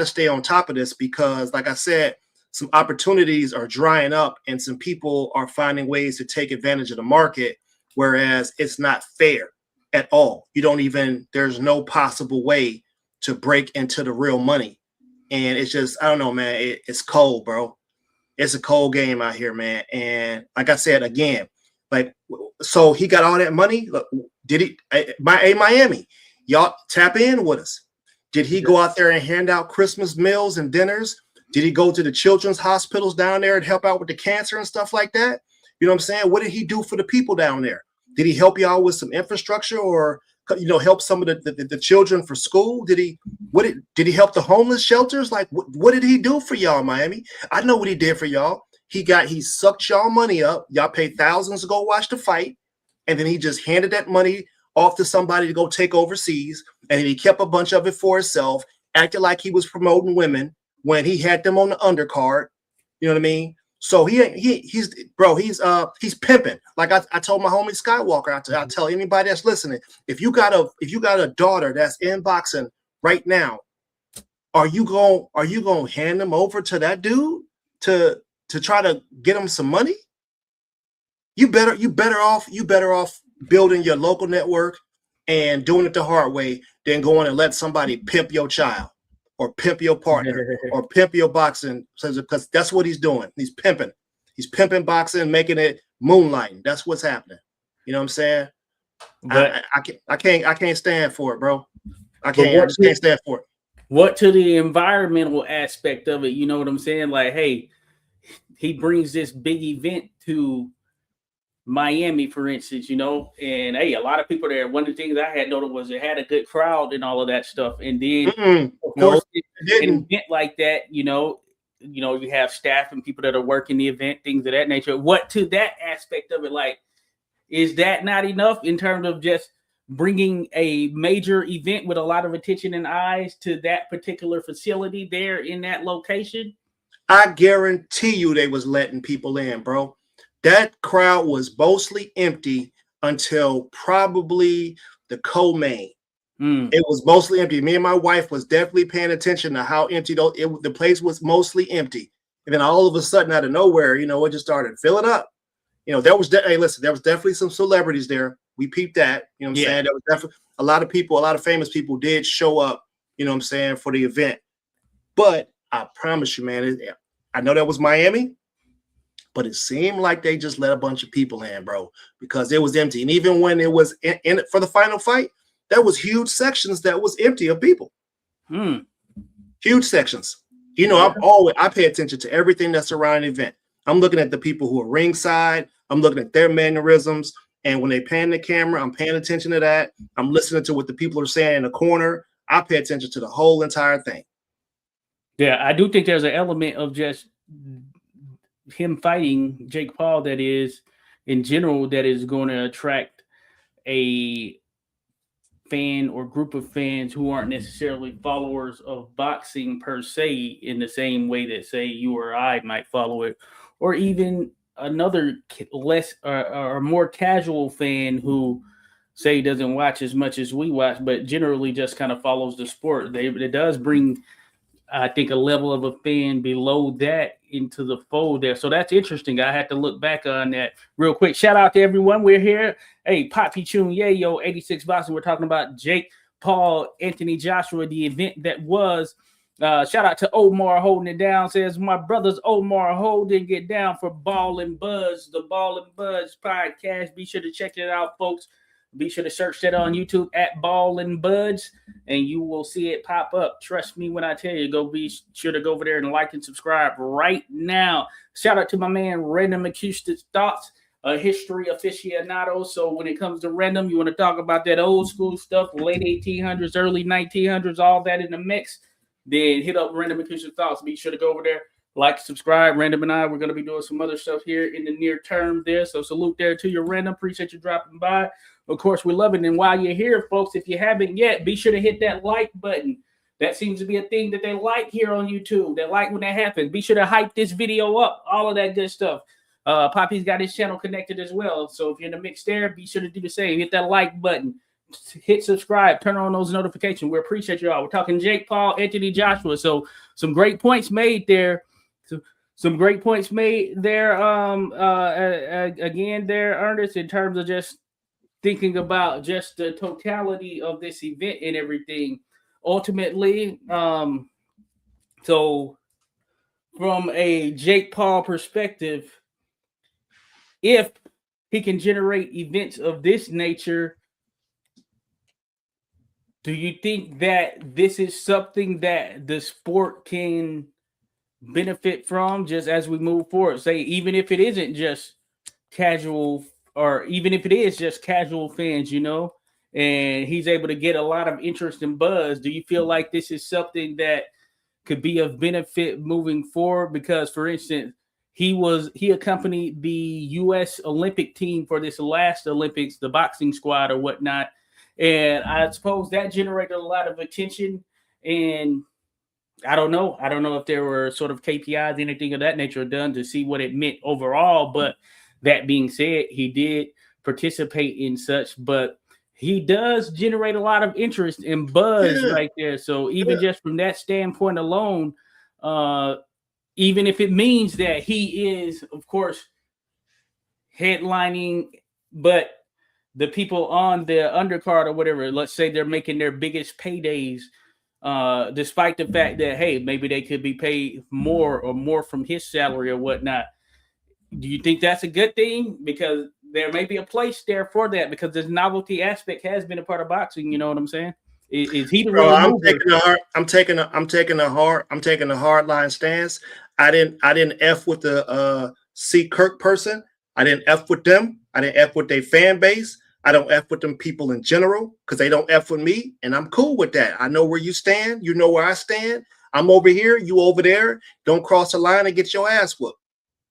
B: stay on top of this because, like I said, some opportunities are drying up and some people are finding ways to take advantage of the market, whereas it's not fair at all. There's no possible way to break into the real money. And it's just, I don't know, man, it's cold, bro. It's a cold game out here, man. And like I said, again, like, so he got all that money. Look, did he, Miami, y'all tap in with us. Did he go out there and hand out Christmas meals and dinners? Did he go to the children's hospitals down there and help out with the cancer and stuff like that? You know what I'm saying? What did he do for the people down there? Did he help y'all with some infrastructure or, you know, help some of the children for school? Did he help the homeless shelters? Like, what did he do for y'all, Miami? I know what he did for y'all. He sucked y'all money up. Y'all paid thousands to go watch the fight. And then he just handed that money off to somebody to go take overseas. And then he kept a bunch of it for himself, acted like he was promoting women when he had them on the undercard. You know what I mean? So he's pimping. Like I told my homie Skywalker, I tell anybody that's listening, if you got a daughter that's in boxing right now, are you going to hand them over to that dude to try to get him some money? You better off building your local network and doing it the hard way than going and let somebody pimp your child or pimp your partner or pimp your boxing, because that's what he's doing. He's pimping boxing, making it moonlighting. That's what's happening. You know what I'm saying? But I can't stand for it, bro. I just can't stand for it.
A: What to the environmental aspect of it? You know what I'm saying? Like, hey, he brings this big event to Miami, for instance, you know, and hey, a lot of people there. One of the things I had noticed was it had a good crowd and all of that stuff. And then, of course, an event like that, you know, you have staff and people that are working the event, things of that nature. What to that aspect of it? Like, is that not enough in terms of just bringing a major event with a lot of attention and eyes to that particular facility there in that location?
B: I guarantee you they was letting people in, bro. That crowd was mostly empty until probably the co-main. It was mostly empty. Me and my wife was definitely paying attention to how empty the place was mostly empty. And then all of a sudden, out of nowhere, you know, it just started filling up. You know, there was definitely some celebrities there. We peeped that. You know what I'm saying? There was definitely a lot of famous people did show up, you know what I'm saying, for the event. But I promise you, man, I know that was Miami, but it seemed like they just let a bunch of people in, bro, because it was empty. And even when it was in it for the final fight, there was huge sections that was empty of people. Huge sections. You know, I pay attention to everything that's around the event. I'm looking at the people who are ringside. I'm looking at their mannerisms. And when they pan the camera, I'm paying attention to that. I'm listening to what the people are saying in the corner. I pay attention to the whole entire thing.
A: Yeah, I do think there's an element of just him fighting Jake Paul that is, in general, that is going to attract a fan or group of fans who aren't necessarily followers of boxing per se in the same way that, say, you or I might follow it, or even another less or more casual fan who, say, doesn't watch as much as we watch, but generally just kind of follows the sport. It does bring, I think, a level of a fan below that into the fold there. So that's interesting. I had to look back on that real quick. Shout out to everyone. We're here. Hey, Poppy Chun, yeah, yo, 86 Boxing. We're talking about Jake Paul, Anthony Joshua, the event that was. Shout out to Omar holding it down. Says, my brothers Omar holding it down for Ball and Buzz, the Ball and Buzz podcast. Be sure to check it out, folks. Be sure to search that on YouTube at Ball and Buds, and you will see it pop up. Trust me when I tell you, be sure to go over there and like and subscribe right now. Shout out to my man, Random Acoustic Thoughts, a history aficionado. So when it comes to random, you want to talk about that old school stuff, late 1800s, early 1900s, all that in the mix, then hit up Random Acoustic Thoughts. Be sure to go over there, like, subscribe. Random and I, we're going to be doing some other stuff here in the near term there. So salute there to your Random. Appreciate you dropping by. Of course, we love it. And while you're here, folks, if you haven't yet, be sure to hit that like button. That seems to be a thing that they like here on YouTube. They like when that happens. Be sure to hype this video up, all of that good stuff. Poppy's got his channel connected as well. So if you're in the mix there, be sure to do the same. Hit that like button. hit subscribe, turn on those notifications. We appreciate y'all. We're talking Jake Paul, Anthony Joshua. So some great points made there. Some great points made there. Again, there, Ernest, in terms of just thinking about just the totality of this event and everything. Ultimately, so from a Jake Paul perspective, if he can generate events of this nature, do you think that this is something that the sport can benefit from just as we move forward? Say, even if it isn't just casual, or even if it is just casual fans, and he's able to get a lot of interest and buzz, do you feel like this is something that could be of benefit moving forward? Because, for instance, he accompanied the U.S. Olympic team for this last Olympics, the boxing squad or whatnot, and I suppose that generated a lot of attention. And I don't know if there were sort of KPIs, anything of that nature done to see what it meant overall. But that being said, he did participate in such, but he does generate a lot of interest and buzz right there. So even just from that standpoint alone, even if it means that he is, of course, headlining, but the people on the undercard or whatever, let's say they're making their biggest paydays, despite the fact that, hey, maybe they could be paid more from his salary or whatnot. Do you think that's a good thing? Because there may be a place there for that, because this novelty aspect has been a part of boxing. You know what I'm saying? Is he the real mover?
B: I'm taking a hard line stance. I didn't F with the C Kirk person. I didn't F with them. I didn't F with their fan base. I don't F with them people in general, because they don't F with me, and I'm cool with that. I know where you stand. You know where I stand. I'm over here. You over there. Don't cross the line and get your ass whooped.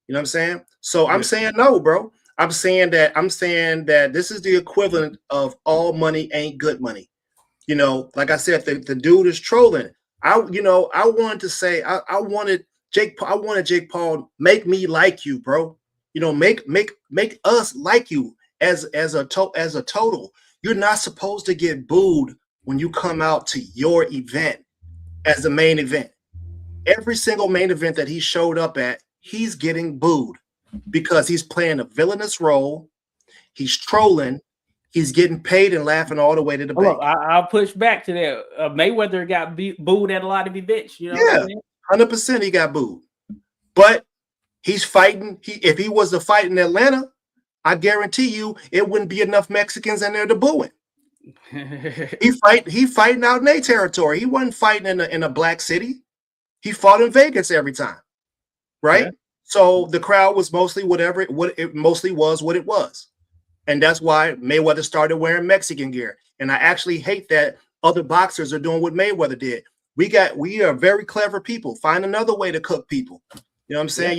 B: You know what I'm saying? So I'm saying no, bro. I'm saying that this is the equivalent of all money ain't good money. Like I said, the dude is trolling. I wanted to say I wanted Jake Paul make me like you, bro. Make us like you as a total. You're not supposed to get booed when you come out to your event as the main event. Every single main event that he showed up at, he's getting booed because he's playing a villainous role. He's trolling. He's getting paid and laughing all the way to the bank.
A: I'll push back to that. Mayweather got booed at a lot of events. You know,
B: yeah, 100% he got booed. But he's fighting. If he was to fight in Atlanta, I guarantee you it wouldn't be enough Mexicans in there to boo him. He fighting out in their territory. He wasn't fighting in a black city. He fought in Vegas every time, right? Yeah. So the crowd was mostly what it mostly was what it was. And that's why Mayweather started wearing Mexican gear. And I actually hate that other boxers are doing what Mayweather did. We are very clever people. Find another way to cook people. You know what I'm saying?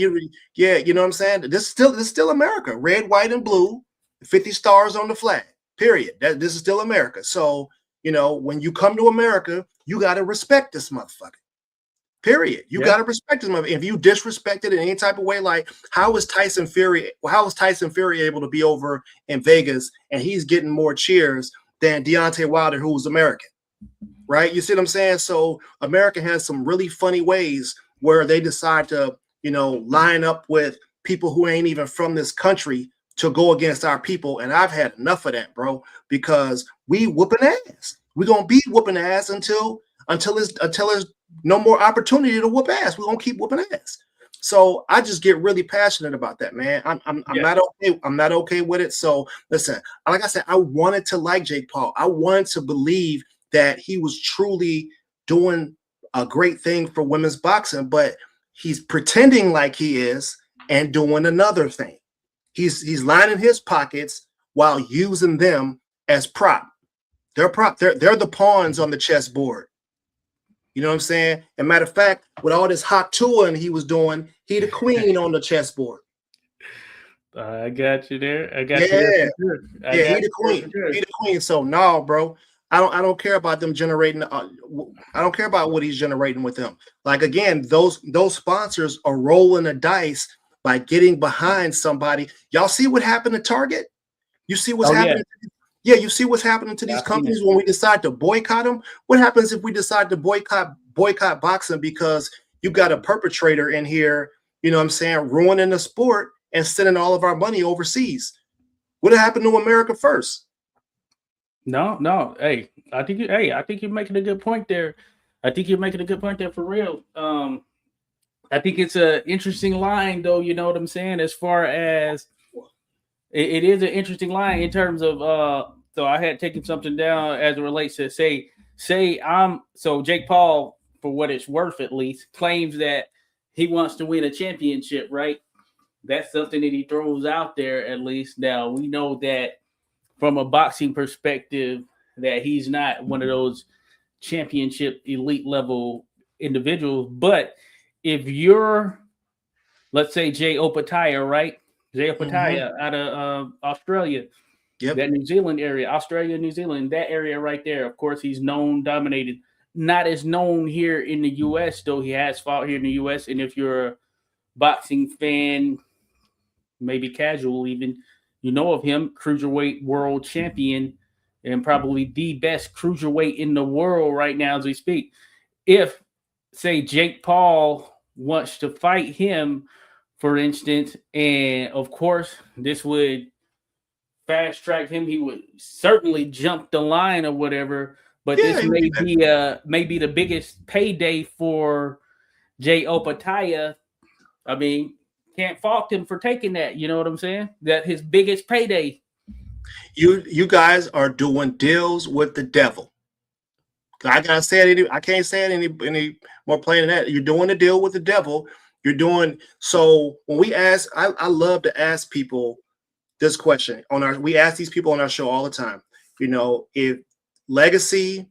B: Yeah. You know what I'm saying? This is still America. Red, white, and blue. 50 stars on the flag. Period. This is still America. So, when you come to America, you got to respect this motherfucker. Period. You got to respect him. If you disrespect it in any type of way, like how is Tyson Fury able to be over in Vegas and he's getting more cheers than Deontay Wilder, who was American, right? You see what I'm saying? So America has some really funny ways where they decide to, line up with people who ain't even from this country to go against our people. And I've had enough of that, bro, because we whooping ass. We're going to be whooping ass until there's no more opportunity to whoop ass. We're gonna keep whooping ass. So I just get really passionate about that, man. I'm not okay. I'm not okay with it. So listen, like I said, I wanted to like Jake Paul. I wanted to believe that he was truly doing a great thing for women's boxing, but he's pretending like he is and doing another thing. He's lining his pockets while using them as prop. They're prop. They're the pawns on the chessboard. You know what I'm saying? And matter of fact, with all this hot touring he was doing, he the queen on the chessboard.
A: I got you there.
B: He the queen. He the queen. So no, bro. I don't care about them generating. I don't care about what he's generating with them. Like again, those sponsors are rolling the dice by getting behind somebody. Y'all see what happened to Target? You see what's happening? Yeah. Yeah, you see what's happening to these companies when we decide to boycott them? What happens if we decide to boycott boxing because you got a perpetrator in here, you know what I'm saying, ruining the sport and sending all of our money overseas? What happened to America first?
A: No. Hey, I think you're making a good point there. I think you're making a good point there for real. I think it's an interesting line, though. You know what I'm saying? As far as it is an interesting line in terms of. So I had taken something down as it relates to say I'm so Jake Paul, for what it's worth at least, claims that he wants to win a championship, right? That's something that he throws out there at least. Now we know that from a boxing perspective that he's not one of those championship elite level individuals. But if you're, let's say, Jay Opataya, right? Jay Opataya out of Australia, that New Zealand area, Australia, New Zealand, that area right there. Of course, he's known, dominated. Not as known here in the U.S., though he has fought here in the U.S. And if you're a boxing fan, maybe casual even, you know of him, cruiserweight world champion, and probably the best cruiserweight in the world right now as we speak. If, say, Jake Paul wants to fight him, for instance, and of course, this would fast track him, he would certainly jump the line or whatever. But this may be the biggest payday for Jay Opataya. I mean, can't fault him for taking that. You know what I'm saying? That his biggest payday.
B: You guys are doing deals with the devil. I gotta say it. I can't say it any more plain than that. You're doing a deal with the devil. You're doing so. When we ask, I love to ask people this question we ask these people on our show all the time. You know, if legacy,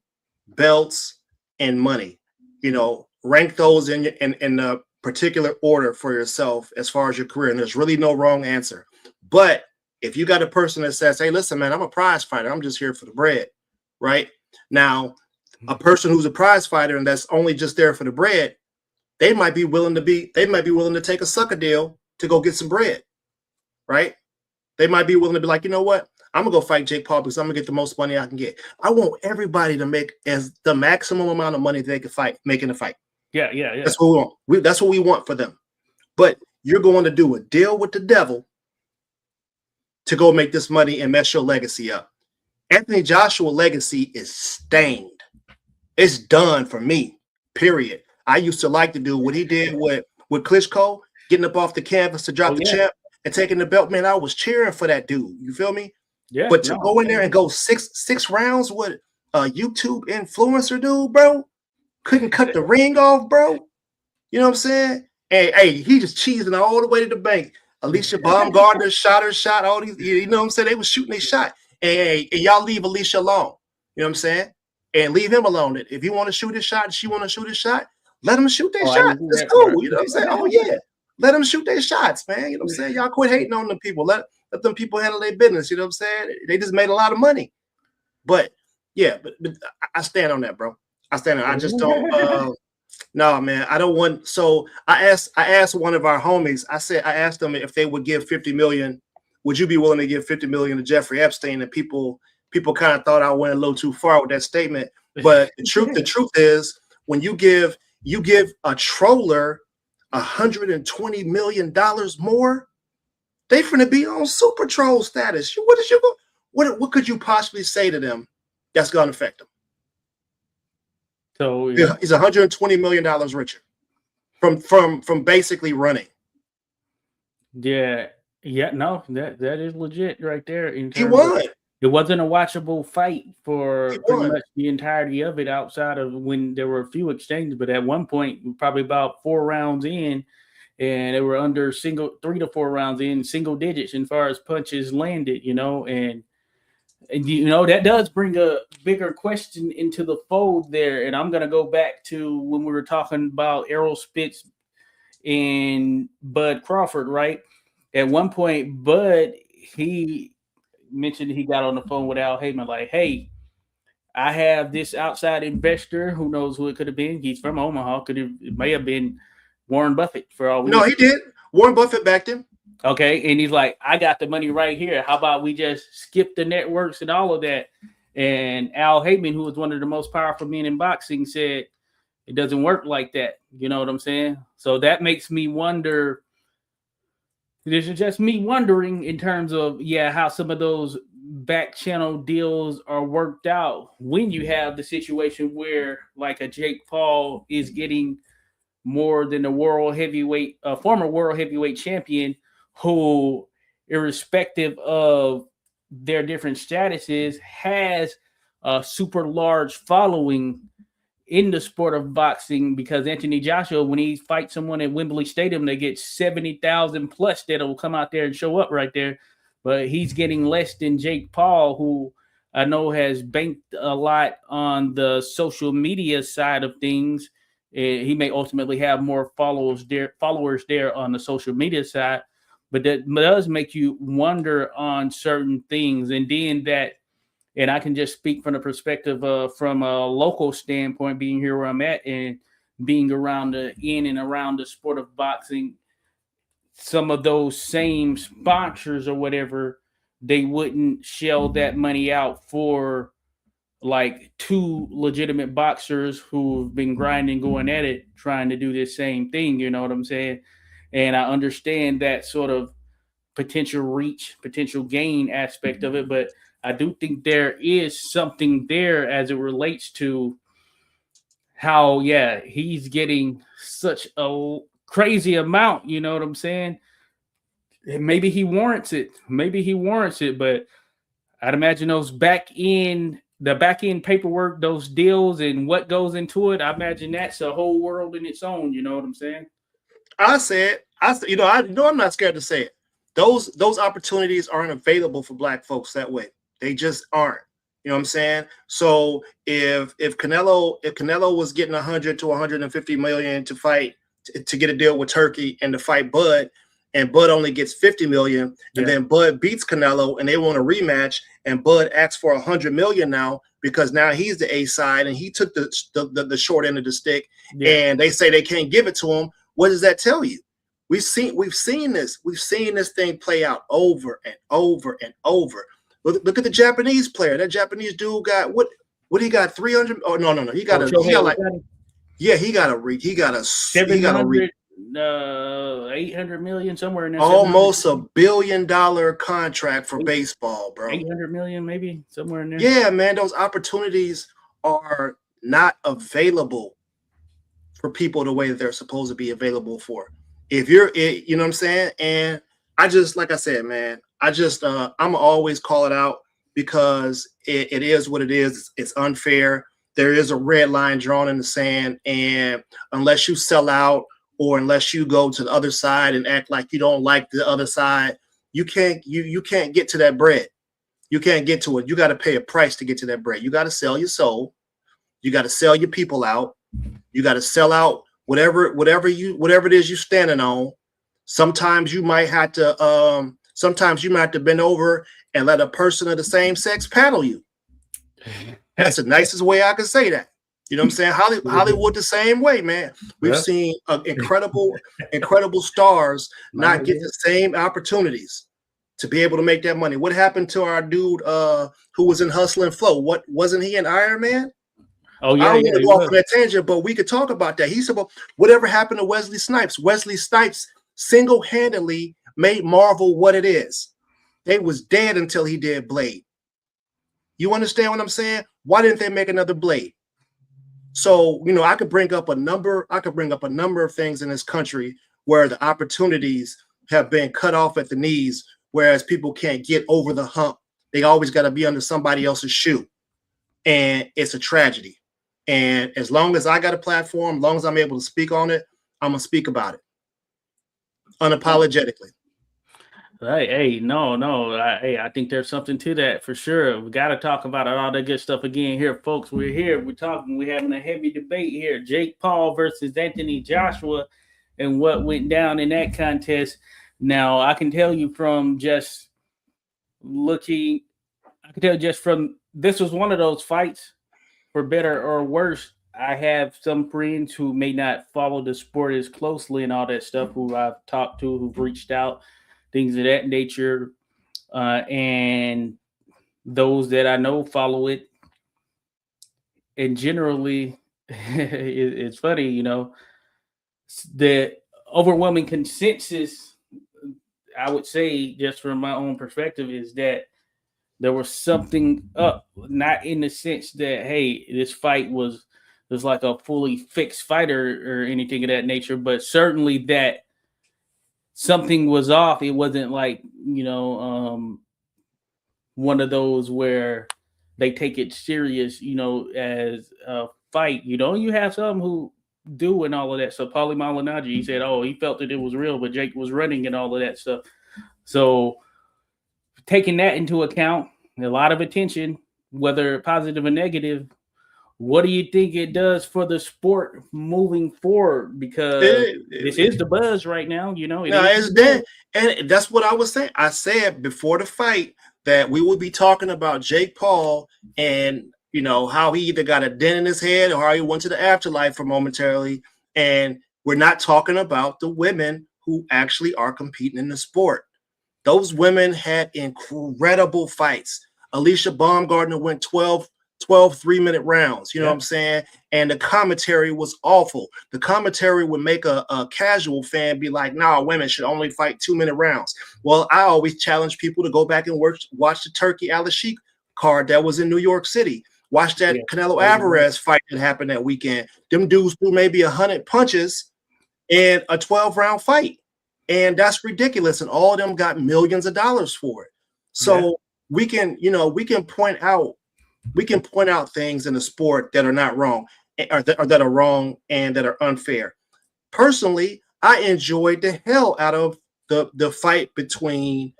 B: belts, and money, you know, rank those in the particular order for yourself as far as your career. And there's really no wrong answer. But if you got a person that says, hey, listen, man, I'm a prize fighter. I'm just here for the bread. Right now, a person who's a prize fighter and that's only just there for the bread, they might be willing to take a sucker deal to go get some bread. Right. They might be willing to be like, you know what? I'm gonna go fight Jake Paul because I'm gonna get the most money I can get. I want everybody to make as the maximum amount of money they can make in a fight.
A: Yeah.
B: That's what we want. That's what we want for them. But you're going to do a deal with the devil to go make this money and mess your legacy up. Anthony Joshua legacy is stained. It's done for me, period. I used to like to do what he did with Klitschko, getting up off the canvas to drop the champ and taking the belt. Man, I was cheering for that dude. You feel me?
A: Yeah.
B: But to go in there and go six rounds with a YouTube influencer dude, bro, couldn't cut the ring off, bro. You know what I'm saying? And hey, he just cheesing all the way to the bank. Alicia Baumgartner shot her shot. All these, you know what I'm saying? They was shooting their shot. And y'all leave Alicia alone. You know what I'm saying? And leave him alone. If you want to shoot his shot and she want to shoot his shot, let them shoot their shot. It's cool. You know what I'm saying? Oh, yeah. Let them shoot their shots, man. You know what I'm saying? Y'all quit hating on them people. Let them people handle their business. You know what I'm saying? They just made a lot of money. But yeah, but I stand on that, bro. I stand on it. I just don't no, man. I don't want. So I asked one of our homies. I asked them if they would give 50 million. Would you be willing to give 50 million to Jeffrey Epstein? And people kind of thought I went a little too far with that statement. But the truth is, when you give a troller $120 million more, they finna be on super troll status. What could you possibly say to them that's gonna affect them?
A: So
B: he's $120 million richer from basically running.
A: Yeah, no, that is legit right there.
B: He won.
A: It wasn't a watchable fight for pretty much the entirety of it, outside of when there were a few exchanges. But at one point, probably about 4 rounds in, and they were under 3 to 4 rounds in, single digits as far as punches landed, you know, and you know, that does bring a bigger question into the fold there. And I'm going to go back to when we were talking about Errol Spitz and Bud Crawford, right? At one point, Bud, he mentioned he got on the phone with Al Heyman, like, hey, I have this outside investor. Who knows who it could have been? He's from Omaha. It may have been Warren Buffett for all we know.
B: No, he did. Warren Buffett backed him.
A: Okay. And he's like, I got the money right here. How about we just skip the networks and all of that? And Al Heyman, who was one of the most powerful men in boxing, said it doesn't work like that. You know what I'm saying? So that makes me wonder. This is just me wondering in terms of how some of those back channel deals are worked out when you have the situation where like a Jake Paul is getting more than a former world heavyweight champion who, irrespective of their different statuses, has a super large following in the sport of boxing, because Anthony Joshua, when he fights someone at Wembley Stadium, they get 70,000 plus that'll come out there and show up right there. But he's getting less than Jake Paul, who I know has banked a lot on the social media side of things. He may ultimately have more followers there on the social media side, but that does make you wonder on certain things. And I can just speak from the perspective from a local standpoint, being here where I'm at and being in and around the sport of boxing. Some of those same sponsors or whatever, they wouldn't shell that money out for like two legitimate boxers who've been grinding, going at it, trying to do this same thing. You know what I'm saying? And I understand that sort of potential reach, potential gain aspect of it, but I do think there is something there as it relates to how, he's getting such a crazy amount. You know what I'm saying? And maybe he warrants it. But I'd imagine the back end paperwork, those deals and what goes into it, I imagine that's a whole world in its own. You know what I'm saying?
B: I said, I know I'm not scared to say it. Those opportunities aren't available for Black folks that way. They just aren't. You know what I'm saying? So if Canelo was getting 100 to 150 million to fight to get a deal with Turkey and to fight Bud, and Bud only gets 50 million, and then Bud beats Canelo and they want a rematch, and Bud asks for 100 million now because now he's the A side and he took the short end of the stick, and they say they can't give it to him. What does that tell you? We've seen this thing play out over and over and over. Look at the Japanese player. That Japanese dude got what he got 300. Oh no. He got he got a
A: 800 million somewhere in there.
B: Almost $1 billion contract for baseball, bro.
A: 800 million maybe somewhere in there.
B: Yeah, man, those opportunities are not available for people the way that they're supposed to be available for. If you're, you know what I'm saying? And I just, like I said, man, I'm always call it out because it is what it is. It's unfair. There is a red line drawn in the sand. And unless you sell out or unless you go to the other side and act like you don't like the other side, you can't get to that bread. You can't get to it. You got to pay a price to get to that bread. You got to sell your soul. You got to sell your people out. You got to sell out whatever it is you're standing on. Sometimes you might have to bend over and let a person of the same sex paddle you. That's the nicest way I can say that. You know what I'm saying? Hollywood the same way, man. We've seen incredible stars not get the same opportunities to be able to make that money. What happened to our dude who was in Hustle and Flow? What wasn't he in Iron Man?
A: Oh yeah,
B: I don't want to go off on that tangent, but we could talk about that. He said, well, whatever happened to Wesley Snipes? Wesley Snipes single-handedly made Marvel what it is. They was dead until he did Blade. You understand what I'm saying? Why didn't they make another Blade? So, you know, I could bring up a number of things in this country where the opportunities have been cut off at the knees, whereas people can't get over the hump. They always got to be under somebody else's shoe. And it's a tragedy. And as long as I got a platform, as long as I'm able to speak on it, I'm going to speak about it unapologetically.
A: Hey, no. I think there's something to that for sure. We got to talk about it, all that good stuff again here, folks. We're here. We're talking. We're having a heavy debate here. Jake Paul versus Anthony Joshua and what went down in that contest. Now, I can tell you from just looking, this was one of those fights, for better or worse. I have some friends who may not follow the sport as closely and all that stuff, who I've talked to, who've reached out things of that nature. And those that I know follow it. And generally, it's funny, the overwhelming consensus, I would say, just from my own perspective, is that there was something up, not in the sense that, hey, this fight was like a fully fixed fighter or anything of that nature, but certainly that something was off. It wasn't like, one of those where they take it serious, as a fight. You have some who do and all of that. So Paulie Malignaggi, he said, oh, he felt that it was real, but Jake was running and all of that stuff. So taking that into account, a lot of attention, whether positive or negative, what do you think it does for the sport moving forward? Because this is the buzz right now,
B: it's dead. And that's what I was saying. I said before the fight that we would be talking about Jake Paul and, how he either got a dent in his head or how he went to the afterlife for momentarily. And we're not talking about the women who actually are competing in the sport. Those women had incredible fights. Alicia Baumgardner went 12 3-minute rounds. You know what I'm saying? And the commentary was awful. The commentary would make a casual fan be like, nah, women should only fight 2-minute rounds. Well, I always challenge people to go back and watch the Turkey Al-Sheikh card that was in New York City. Watch that Canelo Alvarez fight that happened that weekend. Them dudes threw maybe 100 punches in a 12-round fight. And that's ridiculous. And all of them got millions of dollars for it. So we can point out things in the sport that are not wrong, or that are wrong and that are unfair. Personally, I enjoyed the hell out of the fight between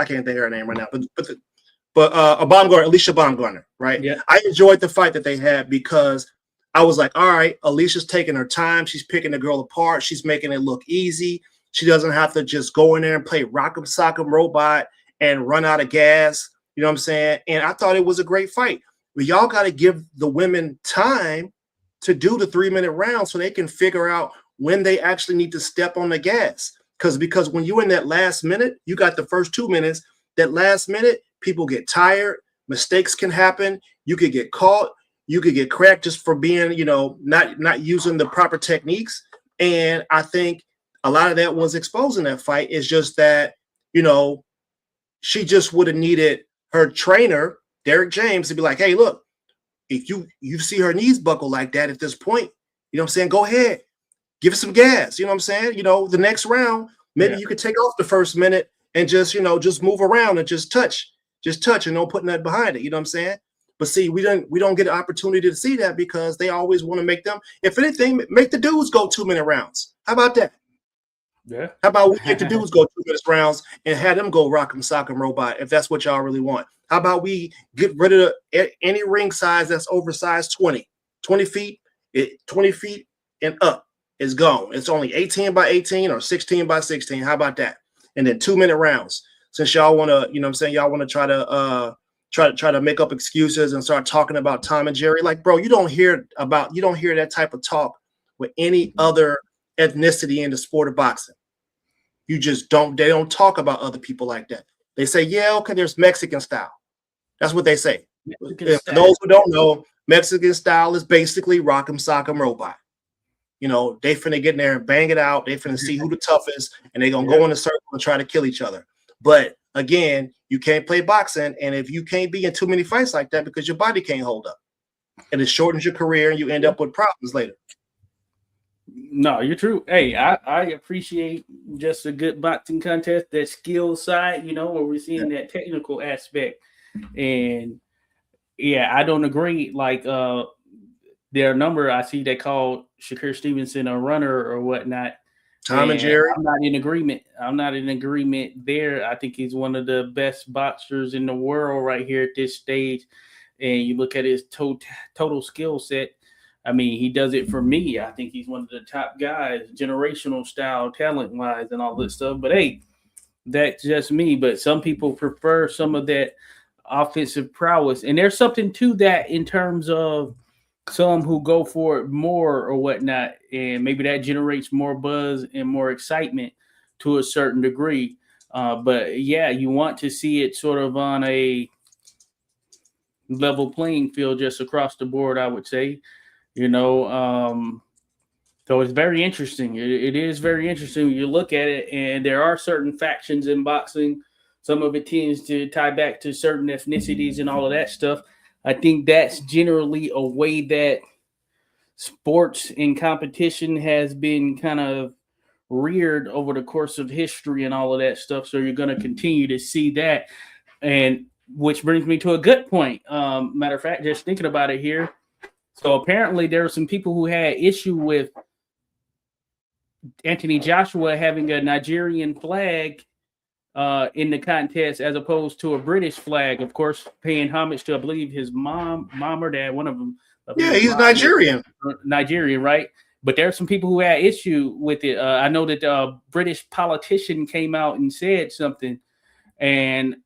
B: I can't think of her name right now, but Alicia Baumgardner, right?
A: Yeah.
B: I enjoyed the fight that they had because I was like, all right, Alicia's taking her time. She's picking the girl apart. She's making it look easy. She doesn't have to just go in there and play Rock'em Sock'em Robot and run out of gas. You know what I'm saying? And I thought it was a great fight. But y'all got to give the women time to do the 3-minute round so they can figure out when they actually need to step on the gas. Because when you're in that last minute, you got the first 2 minutes. That last minute, people get tired. Mistakes can happen. You could get caught. You could get cracked just for being, not using the proper techniques. And I think a lot of that was exposed in that fight. It's just that, she just would have needed her trainer, Derek James, to be like, hey, look, if you see her knees buckle like that at this point, go ahead, give it some gas. You know what I'm saying? The next round, maybe you could take off the first minute and just move around and just touch and don't put nothing behind it. You know what I'm saying? But see, we don't get an opportunity to see that because they always want to make them, if anything, make the dudes go 2-minute rounds. How about that?
A: Yeah.
B: How about we make the dudes go 2-minute rounds and have them go Rock'em Sock'em Robot if that's what y'all really want? How about we get rid of any ring size that's oversized 20 feet, 20 feet and up is gone. It's only 18 by 18 or 16 by 16. How about that? And then 2-minute rounds. Since y'all want to, y'all want to try to make up excuses and start talking about Tom and Jerry. Like, bro, you don't hear that type of talk with any other ethnicity in the sport of boxing. They don't talk about other people like that. They say, yeah, okay, there's Mexican style. That's what they say. For those who don't know, Mexican style is basically Rock'em Sock'em Robot. They finna get in there and bang it out. They finna see who the toughest, and they gonna go in a circle and try to kill each other. But again, you can't play boxing, and if you can't be in too many fights like that because your body can't hold up, and it shortens your career, and you end up with problems later.
A: No, you're true. Hey, I appreciate just a good boxing contest, that skill side, where we're seeing that technical aspect. And I don't agree. Like there are a number I see that call Shakur Stevenson a runner or whatnot.
B: Tom and Jerry.
A: I'm not in agreement. There. I think he's one of the best boxers in the world right here at this stage. And you look at his total skill set. I mean, he does it for me. I think he's one of the top guys, generational style, talent-wise, and all this stuff. But hey, that's just me. But some people prefer some of that offensive prowess. And there's something to that in terms of some who go for it more or whatnot, and maybe that generates more buzz and more excitement to a certain degree. But yeah, you want to see it sort of on a level playing field just across the board, I would say. You know, so it's very interesting. It is very interesting when you look at it, and there are certain factions in boxing. Some of it tends to tie back to certain ethnicities and all of that stuff. I think that's generally a way that sports and competition has been kind of reared over the course of history and all of that stuff. So you're going to continue to see that. And which brings me to a good point. Matter of fact, just thinking about it here. So apparently there were some people who had issue with Anthony Joshua having a Nigerian flag in the contest as opposed to a British flag. Of course, paying homage to, I believe, his mom or dad, one of them.
B: Yeah, he's Nigerian.
A: Nigerian, right? But there are some people who had issue with it. I know that a British politician came out and said something, and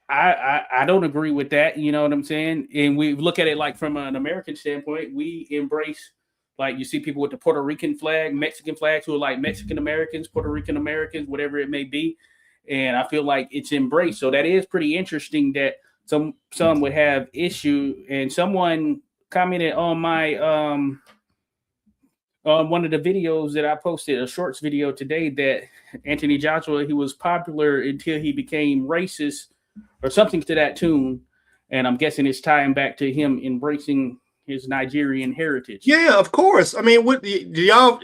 A: I don't agree with that. You know what I'm saying? And we look at it like from an American standpoint, we embrace, like, you see people with the Puerto Rican flag, Mexican flags, who are like Mexican Americans, Puerto Rican Americans, whatever it may be. And I feel like it's embraced. So that is pretty interesting that some would have issue. And someone commented on my one of the videos that I posted, a shorts video today, that Anthony Joshua, he was popular until he became racist or something to that tune. And I'm guessing it's tying back to him embracing his Nigerian heritage.
B: Yeah, of course. I mean, what do y'all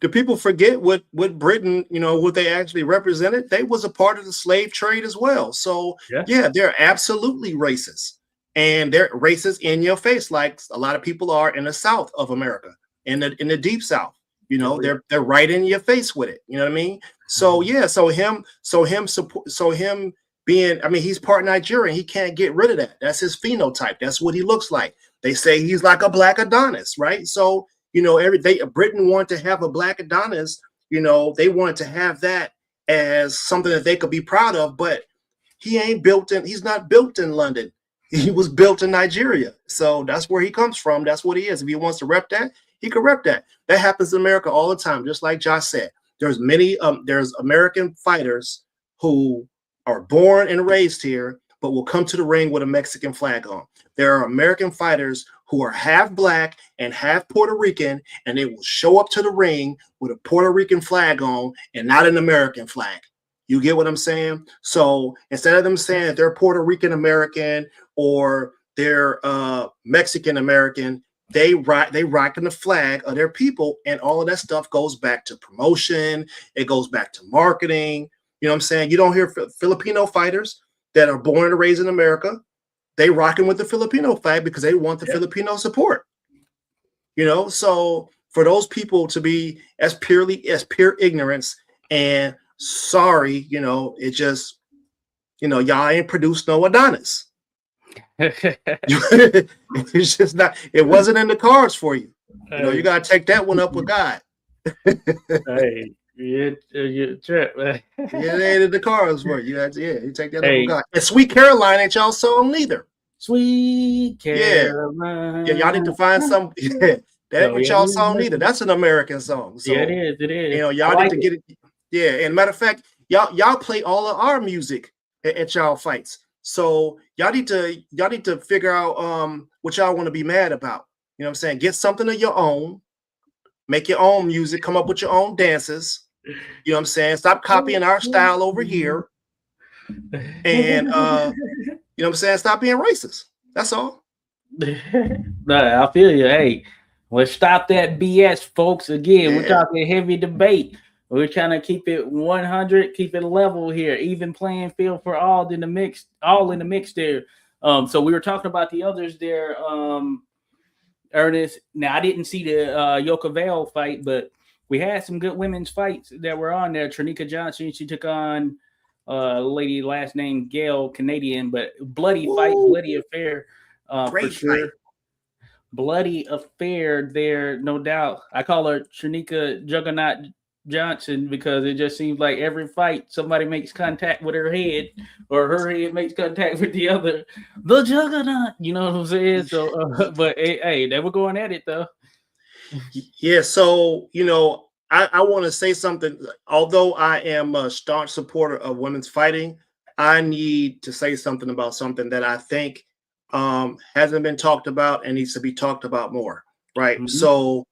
B: do people forget what Britain, you know, what they actually represented? They was a part of the slave trade as well. So yeah, they're absolutely racist. And they're racist in your face, like a lot of people are in the South of America, in the deep South. You know, they're right in your face with it. You know what I mean? So yeah, so him being, I mean, he's part Nigerian. He can't get rid of that. That's his phenotype. That's what he looks like. They say he's like a black Adonis, right? So, you know, Britain wanted to have a black Adonis. You know, they wanted to have that as something that they could be proud of, but he's not built in London. He was built in Nigeria. So that's where he comes from. That's what he is. If he wants to rep that, he can rep that. That happens in America all the time. Just like Josh said, there's American fighters who are born and raised here, but will come to the ring with a Mexican flag on. There are American fighters who are half black and half Puerto Rican, and they will show up to the ring with a Puerto Rican flag on and not an American flag. You get what I'm saying? So instead of them saying that they're Puerto Rican American or they're Mexican American, they rock in the flag of their people, and all of that stuff goes back to promotion. It goes back to marketing. You know what I'm saying? You don't hear Filipino fighters that are born and raised in America. They rocking with the Filipino flag because they want the Filipino support. You know, so for those people to be as pure ignorance and sorry, you know, it just, you know, y'all ain't produced no Adonis. It's just not. It wasn't in the cards for you. You know, you gotta take that one up with God.
A: Hey. You trip, man.
B: Yeah, they ain't in the cards for you. You take that up with God. And Sweet Caroline ain't y'all song neither.
A: Sweet Caroline.
B: Yeah, y'all need to find some. Yeah, that ain't y'all song either. That's an American song. So,
A: yeah, it is. It is.
B: You know, y'all need to get it. Yeah, and matter of fact, y'all play all of our music at y'all fights. So y'all need to figure out what y'all want to be mad about. You know what I'm saying? Get something of your own. Make your own music. Come up with your own dances. You know what I'm saying? Stop copying our style over here. And you know what I'm saying? Stop being racist. That's all.
A: I feel you. Hey, let's stop that BS, folks. Again, we're talking heavy debate. We're trying to keep it 100, keep it level here, even playing field for all in the mix there. So we were talking about the others there, Ernest. Now I didn't see the Yoka Vale fight, but we had some good women's fights that were on there. Trinica Johnson, she took on lady last name Gail, Canadian, but bloody fight, bloody affair.
B: Great
A: for sure.
B: fight.
A: Bloody affair there, no doubt. I call her Trinica Juggernaut Johnson because it just seems like every fight somebody makes contact with her head or her head makes contact with the other. The Juggernaut, you know what I'm saying? So, but hey, they were going at it though.
B: Yeah, so I want to say something. Although I am a staunch supporter of women's fighting, I need to say something about something that I think hasn't been talked about and needs to be talked about more. Right.
A: Mm-hmm.
B: So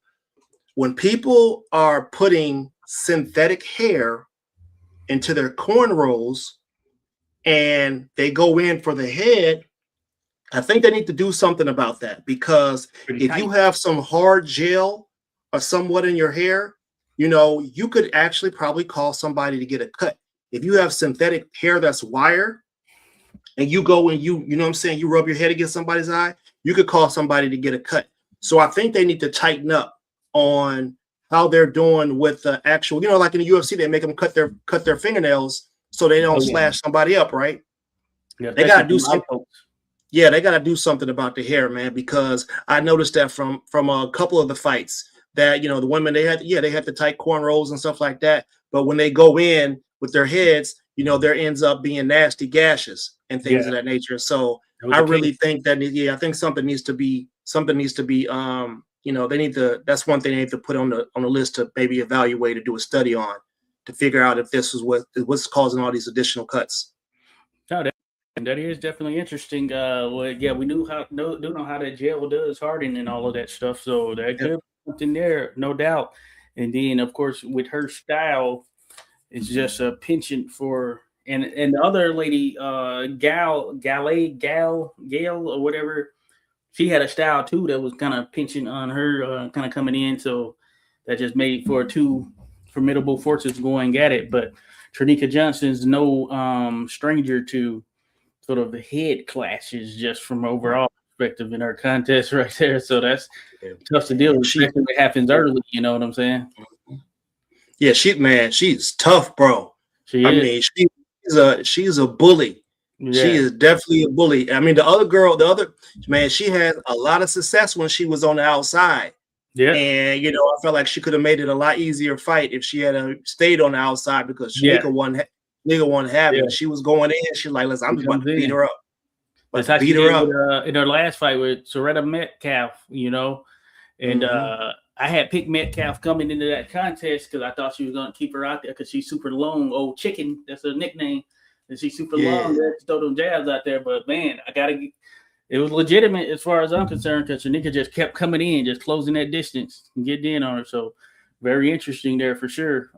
B: when people are putting synthetic hair into their cornrows and they go in for the head, I think they need to do something about that, because if you have some hard gel or somewhat in your hair, you could actually probably call somebody to get a cut. If you have synthetic hair that's wire and you go and you know what I'm saying, you rub your head against somebody's eye, you could call somebody to get a cut. So I think they need to tighten up on how they're doing with the actual, like in the UFC, they make them cut their fingernails so they don't slash somebody up, right?
A: Yeah,
B: they got to do something. Yeah, they got to do something about the hair, man, because I noticed that from a couple of the fights that, the women, they had the tight cornrows and stuff like that. But when they go in with their heads, there ends up being nasty gashes and things of that nature. So I really think that, I think something needs to be, they need to, that's one thing they need to put on the list to maybe evaluate or do a study on to figure out if this is what's causing all these additional cuts.
A: And that is definitely interesting. We know how that gel does harden and all of that stuff. So there could be something there, no doubt. And then, of course, with her style, it's just a penchant for and the other lady, Gail or whatever, she had a style too that was kind of pinching on her, kind of coming in. So that just made for two formidable forces going at it. But Trinica Johnson's no stranger to sort of the head clashes just from overall perspective in our contest right there. So that's tough to deal with, especially when it happens early. You know what I'm saying?
B: Yeah, she's tough, bro. She's a bully. Yeah. She is definitely a bully. I mean, the other man, she had a lot of success when she was on the outside. Yeah. And, I felt like she could have made it a lot easier fight if she had stayed on the outside, because Shanika wasn't having it. She was going in. She's like, listen, I'm just about to beat her up.
A: That's how she did in her last fight with Soretta Metcalf, and I had picked Metcalf coming into that contest because I thought she was going to keep her out there because she's super long. Old Chicken, that's her nickname. And she's super long. Let's throw them jabs out there. But, man, it was legitimate as far as I'm concerned, because Shanika just kept coming in, just closing that distance and getting in on her. So, very interesting there for sure.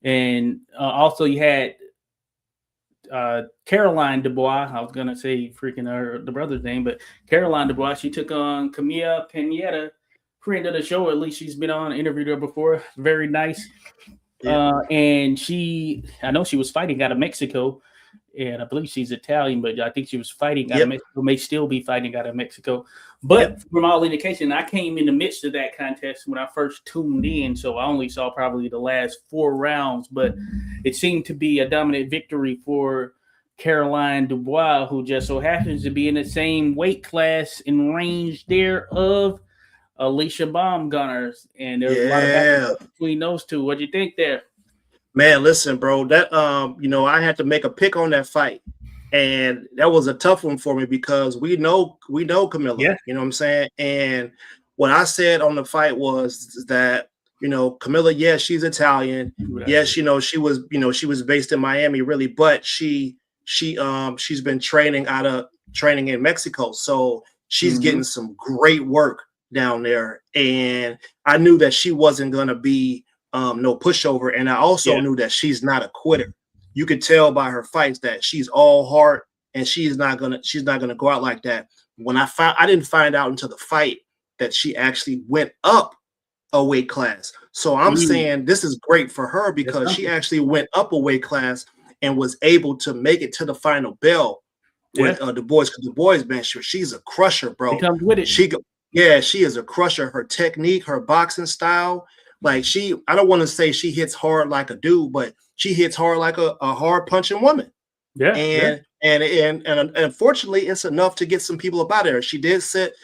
A: And also you had Caroline Dubois. I was going to say the brother's name, but Caroline Dubois, she took on Camilla Pineda, friend of the show. At least she's been on, interviewed her before. Very nice. Yeah. And I know she was fighting out of Mexico, and I believe she's Italian, but I think she was fighting out of Mexico, may still be fighting out of Mexico. But from all indication, I came in the midst of that contest when I first tuned in, so I only saw probably the last 4 rounds, but it seemed to be a dominant victory for Caroline Dubois, who just so happens to be in the same weight class and range there of Alicia Baumgartner's, and there's a lot of back between those two. What do you think there?
B: Man, listen, bro, that I had to make a pick on that fight, and that was a tough one for me because we know Camilla, you know what I'm saying? And what I said on the fight was that, Camilla, she's Italian. Yes, she was based in Miami, really, but she's been training in Mexico. So she's getting some great work down there. And I knew that she wasn't going to be no pushover. And I also knew that she's not a quitter. You could tell by her fights that she's all heart, and she's not gonna go out like that. I didn't find out until the fight that she actually went up a weight class. So I'm saying this is great for her because she actually went up a weight class and was able to make it to the final bell with the boys. Because the boys, man, she's a crusher, bro.
A: He comes with it.
B: She is a crusher. Her technique, her boxing style. Like I don't want to say she hits hard like a dude, but she hits hard like a hard punching woman. Yeah. And unfortunately, it's enough to get some people up out of her. She did set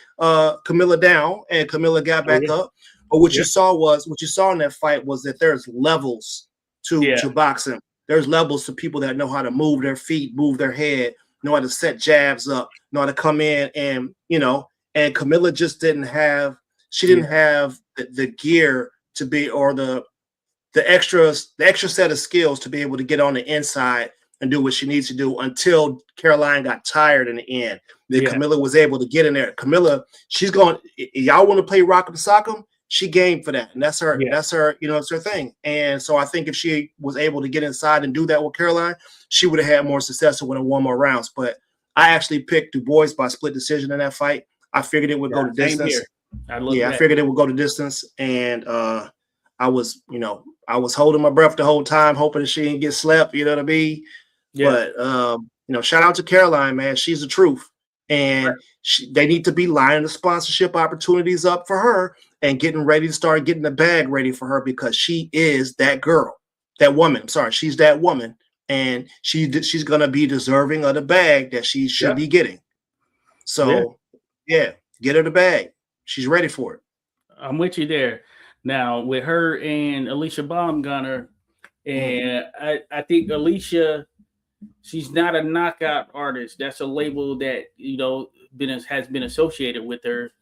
B: Camilla down, and Camilla got back up. But what you saw in that fight was that there's levels to boxing. There's levels to people that know how to move their feet, move their head, know how to set jabs up, know how to come in, and and Camilla just didn't have the gear to be, or the extra set of skills to be able to get on the inside and do what she needs to do until Caroline got tired in the end. Then Camilla was able to get in there. Camilla, she's going, y'all want to play Rock'em Sock'em? She game for that. And that's her, it's her thing. And so I think if she was able to get inside and do that with Caroline, she would have had more success and would have won more rounds. But I actually picked Du Bois by split decision in that fight. I figured it would go to distance. I figured it would go to distance. And I was holding my breath the whole time, hoping that she didn't get slept, you know what I mean? Yeah. But shout out to Caroline, man. She's the truth. And they need to be lining the sponsorship opportunities up for her and getting ready to start getting the bag ready for her, because she is that girl, that woman. I'm sorry, she's that woman, and she's gonna be deserving of the bag that she should be getting. So get her the bag. She's ready for it.
A: I'm with you there. Now with her and Alicia Baumgartner, and I think Alicia, she's not a knockout artist. That's a label that has been associated with her,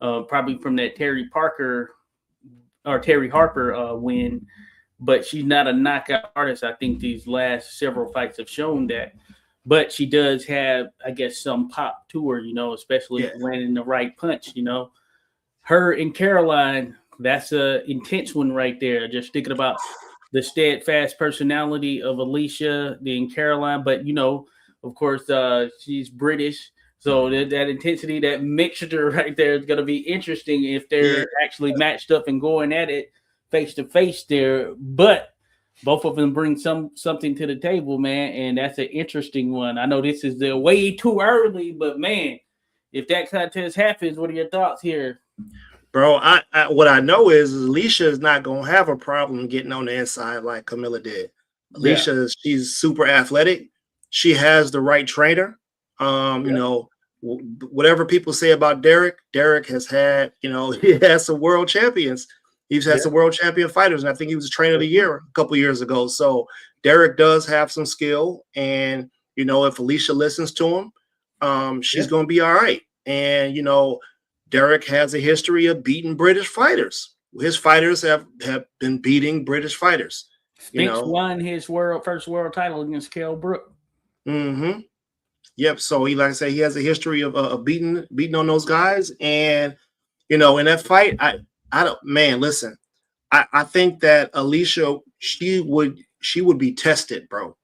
A: probably from that Terry Harper win. But she's not a knockout artist. I think these last several fights have shown that. But she does have, I guess, some pop to her, especially landing the right punch. Her and Caroline, that's a intense one right there. Just thinking about the steadfast personality of Alicia, then Caroline, but of course, she's British, so that intensity, that mixture right there is going to be interesting if they're actually matched up and going at it face to face there. But both of them bring something to the table, man, and that's an interesting one. I know this is way too early, but man, if that contest happens, what are your thoughts here?
B: Bro, what I know is Alicia is not going to have a problem getting on the inside like Camilla did. Alicia, she's super athletic. She has the right trainer. Whatever people say about Derek has had, he has some world champions. He's had some world champion fighters, and I think he was a trainer of the year a couple of years ago. So Derek does have some skill, and, if Alicia listens to him, she's going to be all right. And, Derek has a history of beating British fighters. His fighters have been beating British fighters.
A: Spinks won his first world title against Kell Brook.
B: Mm-hmm. Yep. So he has a history of beating on those guys. And, in that fight, listen, I think that Alicia, she would be tested, bro.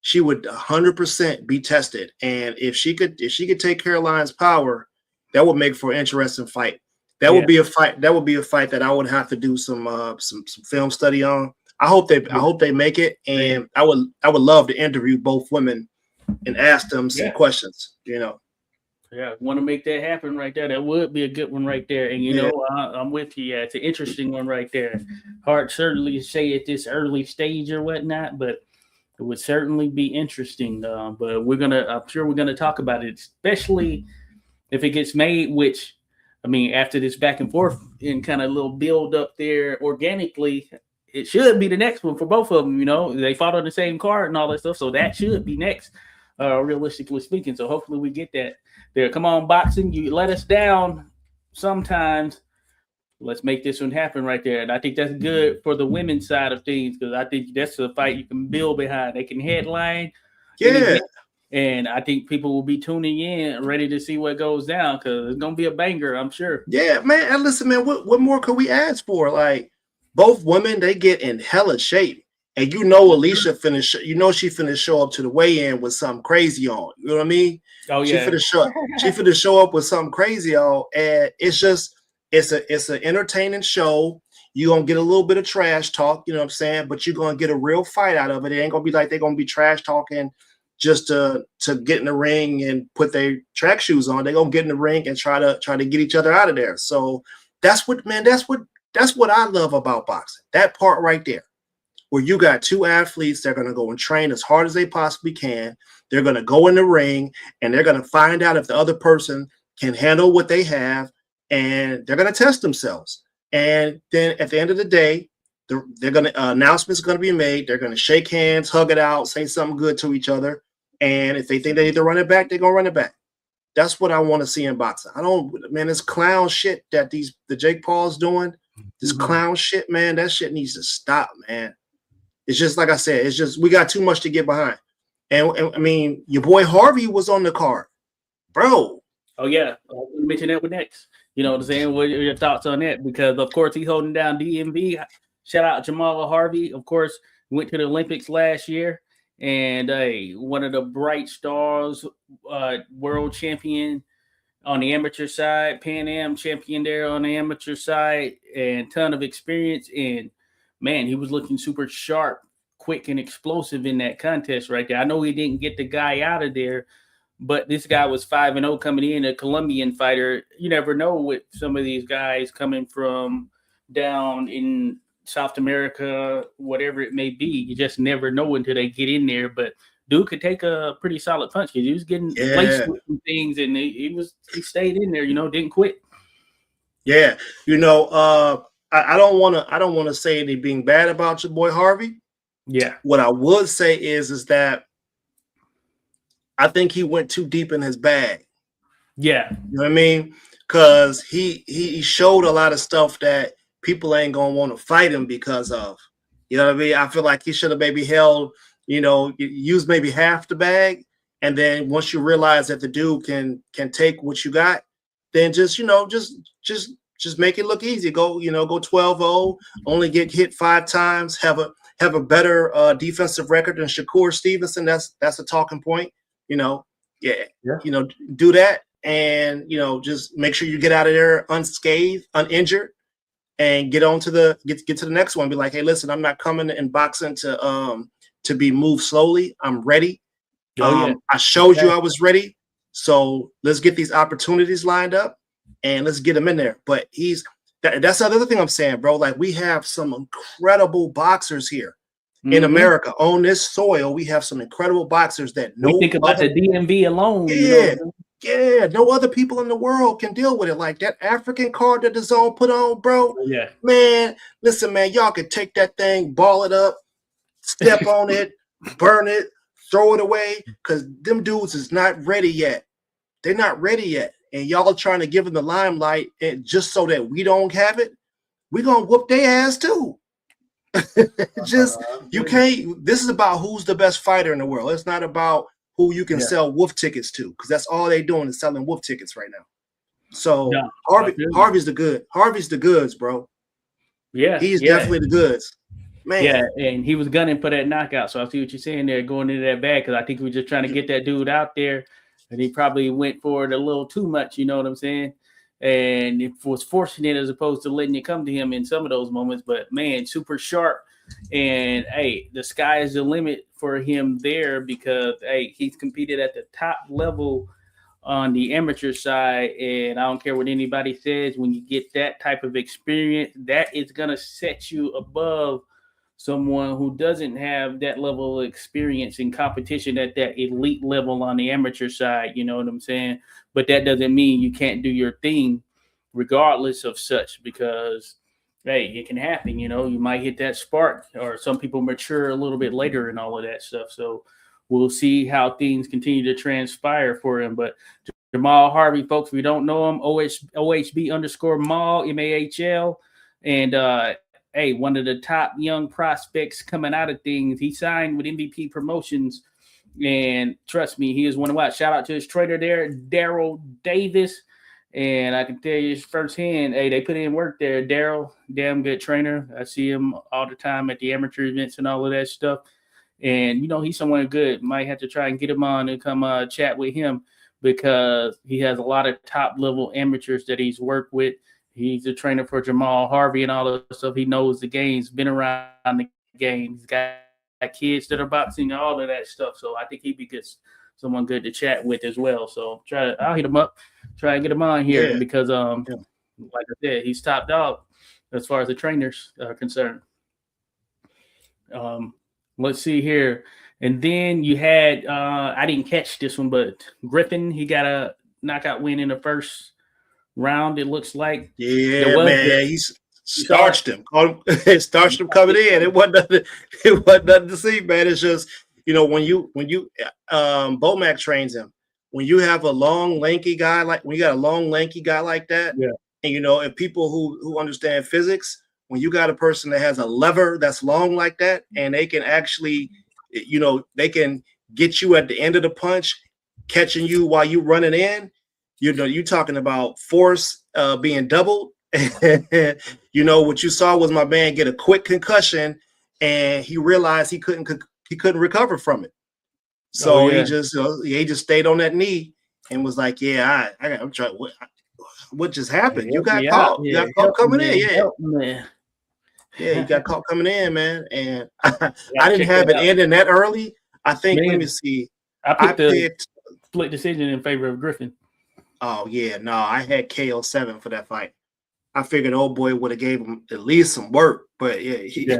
B: She would 100% be tested. And if she could take Caroline's power, that would make for an interesting fight. That would be a fight. That would be a fight that I would have to do some film study on. I hope they make it, and I would love to interview both women and ask them some questions.
A: Want to make that happen right there. That would be a good one right there. And I'm with you. Yeah, it's an interesting one right there. Hard certainly to say at this early stage or whatnot, but it would certainly be interesting. But I'm sure we're gonna talk about it, especially if it gets made, which, I mean, after this back and forth and kind of little build up there organically, it should be the next one for both of them. They fought on the same card and all that stuff. So that should be next, realistically speaking. So hopefully we get that there. Come on, boxing. You let us down sometimes. Let's make this one happen right there. And I think that's good for the women's side of things, because I think that's a fight you can build behind. They can headline.
B: Yeah.
A: And I think people will be tuning in, ready to see what goes down, because it's gonna be a banger, I'm sure.
B: Yeah, man. And listen, man, what more could we ask for? Like, both women, they get in hella shape, and Alicia finished. She finished show up to the weigh-in with something crazy on. You know what I mean?
A: Oh yeah.
B: She finished show up with something crazy on, and it's an entertaining show. You're gonna get a little bit of trash talk, you know what I'm saying? But you're gonna get a real fight out of it. It ain't gonna be like they're gonna be trash talking just to get in the ring and put their track shoes on. They're gonna get in the ring and try to get each other out of there. So that's what I love about boxing. That part right there, where you got two athletes that are gonna go and train as hard as they possibly can. They're gonna go in the ring and they're gonna find out if the other person can handle what they have, and they're gonna test themselves. And then at the end of the day, they're going to announcements going to be made. They're going to shake hands, hug it out, say something good to each other. And if they think they need to run it back, they're going to run it back. That's what I want to see in boxing. This clown shit that the Jake Paul's doing, this clown shit, man, that shit needs to stop, man. It's just like I said, it's just we got too much to get behind. And I mean, your boy Harvey was on the card, bro.
A: Oh yeah, I'll mention that with next. You know what I'm saying? What are your thoughts on that? Because of course he's holding down DMV. Shout out Jamal Harvey. Of course, went to the Olympics last year, and one of the bright stars, world champion on the amateur side, Pan Am champion there on the amateur side, and ton of experience. And man, he was looking super sharp, quick, and explosive in that contest right there. I know he didn't get the guy out of there, but this guy was 5-0 coming in, a Colombian fighter. You never know with some of these guys coming from down in South America, whatever it may be. You just never know until they get in there. But dude could take a pretty solid punch because he was getting laced with some things, and he stayed in there, didn't quit.
B: Yeah, I don't want to say anything being bad about your boy Harvey.
A: Yeah.
B: What I would say is that I think he went too deep in his bag.
A: Yeah.
B: You know what I mean? Because he showed a lot of stuff that people ain't gonna want to fight him because of. You know what I mean? I feel like he should have maybe held, used maybe half the bag, and then once you realize that the dude can take what you got, then just make it look easy. Go 12-0, only get hit 5 times, have a better defensive record than Shakur Stevenson. That's a talking point. Do that, and just make sure you get out of there unscathed, uninjured, and get to the next one. Be like, hey, listen, I'm not coming in boxing to be moved slowly. I'm ready. I showed you I was ready. So let's get these opportunities lined up and let's get them in there. But that's the other thing I'm saying, bro. Like, we have some incredible boxers here. In America, on this soil, we have some incredible boxers that
A: think about the DMV alone.
B: Yeah, no other people in the world can deal with it. Like that African card that the Zone put on, bro.
A: Yeah,
B: man, listen, man, y'all can take that thing, ball it up, step on it, burn it, throw it away, because them dudes is not ready yet. They're not ready yet, and y'all are trying to give them the limelight, and just so that we don't have it, we're gonna whoop their ass too. You can't. This is about who's the best fighter in the world. It's not about who you can sell wolf tickets to, because that's all they're doing is selling wolf tickets right now. So Harvey's the good. Harvey's the goods, bro.
A: Yeah,
B: he's definitely the goods, man.
A: Yeah, and he was gunning for that knockout. So I see what you're saying there, going into that bag, because I think we're just trying to get that dude out there, and he probably went for it a little too much. You know what I'm saying? And it was forcing it as opposed to letting it come to him in some of those moments. But man, super sharp. And hey, the sky is the limit for him there, because he's competed at the top level on the amateur side. And I don't care what anybody says, when you get that type of experience, that is gonna set you above someone who doesn't have that level of experience in competition at that elite level on the amateur side. You know what I'm saying? But that doesn't mean you can't do your thing regardless of such, because it can happen. You might hit that spark, or some people mature a little bit later and all of that stuff. So we'll see how things continue to transpire for him. But Jamal Harvey, folks, if we don't know him, OHB_Maul, MAHL, and one of the top young prospects coming out of things. He signed with MVP Promotions, and trust me, he is one to watch. Shout out to his trainer there, Daryl Davis. And I can tell you firsthand, they put in work there. Daryl, damn good trainer. I see him all the time at the amateur events and all of that stuff. And, he's someone good. Might have to try and get him on and come chat with him, because he has a lot of top-level amateurs that he's worked with. He's a trainer for Jamal Harvey and all of the stuff. He knows the games, been around the game. He's got kids that are boxing, all of that stuff. So I think he'd be good, someone good to chat with as well. So I'll hit him up, try and get him on here, because like I said, he's top dog as far as the trainers are concerned. Let's see here. And then you had I didn't catch this one, but Griffin, he got a knockout win in the first round, it looks like.
B: Yeah, man. starched him. Starched him coming in. It wasn't nothing. It wasn't nothing to see, man. It's just when you Bomac trains him. When you have a long, lanky guy when you got a long, lanky guy like that,
A: yeah.
B: And if people who understand physics, when you got a person that has a lever that's long like that, and they can actually, they can get you at the end of the punch, catching you while you running in. You're talking about force being doubled. What you saw was my man get a quick concussion, and he realized he couldn't recover from it. So he just stayed on that knee and was like, "Yeah, I'm trying. What just happened? You got caught. You got caught coming in. Yeah, you got caught coming in, man. And I didn't have it ending that early. I think. Let me see.
A: I picked split decision in favor of Griffin.
B: Oh yeah, no, I had KO7 for that fight. I figured old boy would have gave him at least some work, but yeah.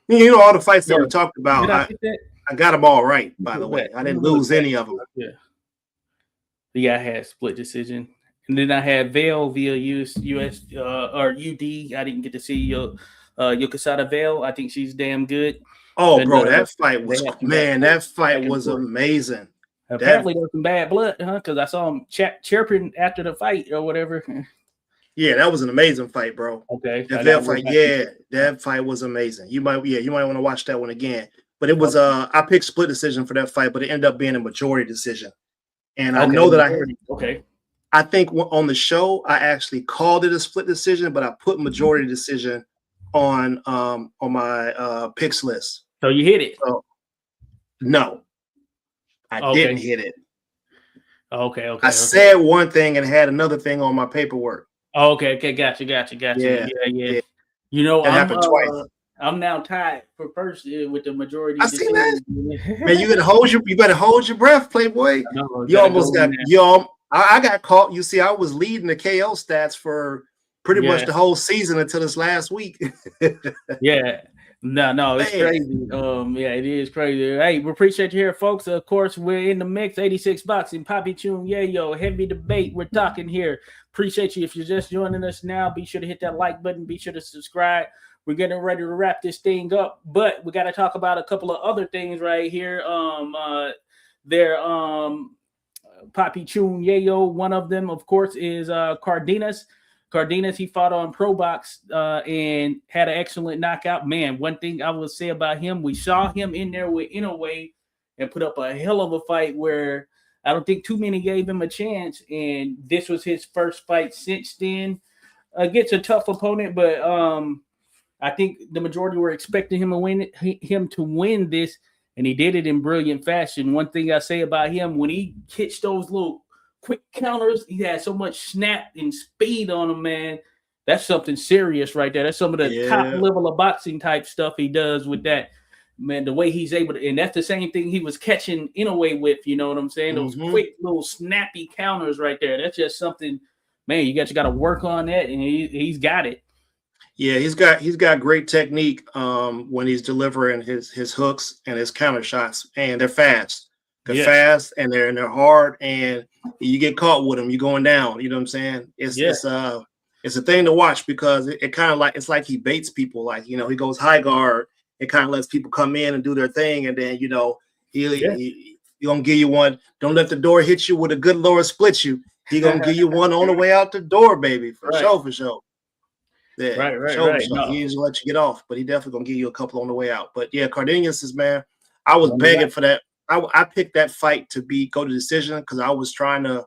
B: All the fights that we talked about. I got them all right, by the way. I didn't lose any of them.
A: Yeah, I had split decision. And then I had Vail via US or UD. I didn't get to see Yokosada Vail. I think she's damn good.
B: Oh, and, bro, that fight was amazing.
A: Apparently there was some bad blood, because I saw him chirping after the fight or whatever.
B: Yeah, that was an amazing fight, bro.
A: Okay.
B: That fight was amazing. You might want to watch that one again. But it was I picked split decision for that fight, but it ended up being a majority decision. And I know that I think on the show I actually called it a split decision, but I put majority decision on my picks list.
A: So you hit it?
B: So, no, I didn't hit it.
A: Okay.
B: I said one thing and had another thing on my paperwork.
A: Okay, gotcha. Yeah.
B: It happened twice.
A: I'm now tied for first with the majority.
B: I see that. Man, you better hold your breath, Playboy. You almost got I got caught. You see, I was leading the KO stats for pretty much the whole season until this last week.
A: Yeah. No, it's crazy. It is crazy. Hey, we appreciate you here, folks. Of course, we're in the mix. 86 Boxing, Poppy Tune, heavy debate. We're talking here. Appreciate you. If you're just joining us now, be sure to hit that like button. Be sure to subscribe. We're getting ready to wrap this thing up, but we got to talk about a couple of other things right here. Poppy Tune, one of them, of course, is Cardenas. Cardenas, he fought on Pro Box and had an excellent knockout. Man, one thing I will say about him, we saw him in there with Inoue and put up a hell of a fight where I don't think too many gave him a chance. And this was his first fight since then. Against a tough opponent, but I think the majority were expecting him to win this, and he did it in brilliant fashion. One thing I say about him, when he hits those little quick counters, he has so much snap and speed on him, man. That's something serious right there. That's some of the top level of boxing type stuff he does with that. Man, the way he's able to, and that's the same thing he was catching Inoue with, you know what I'm saying? Those quick little snappy counters right there. That's just something, man, you got to work on that, and he's got it.
B: Yeah, he's got great technique when he's delivering his hooks and his counter shots, and they're fast. They're fast and they're hard, and you get caught with them, you're going down. You know what I'm saying? It's a thing to watch because it kind of it's like he baits people. Like, he goes high guard. It kind of lets people come in and do their thing, and then he gonna give you one. Don't let the door hit you with a good lower split you. He gonna give you one on the way out the door, baby, for sure. Yeah, right. No. He doesn't let you get off, but he definitely gonna give you a couple on the way out. But yeah, Cardenas is, man. I was begging for that. I picked that fight to go to decision because I was trying to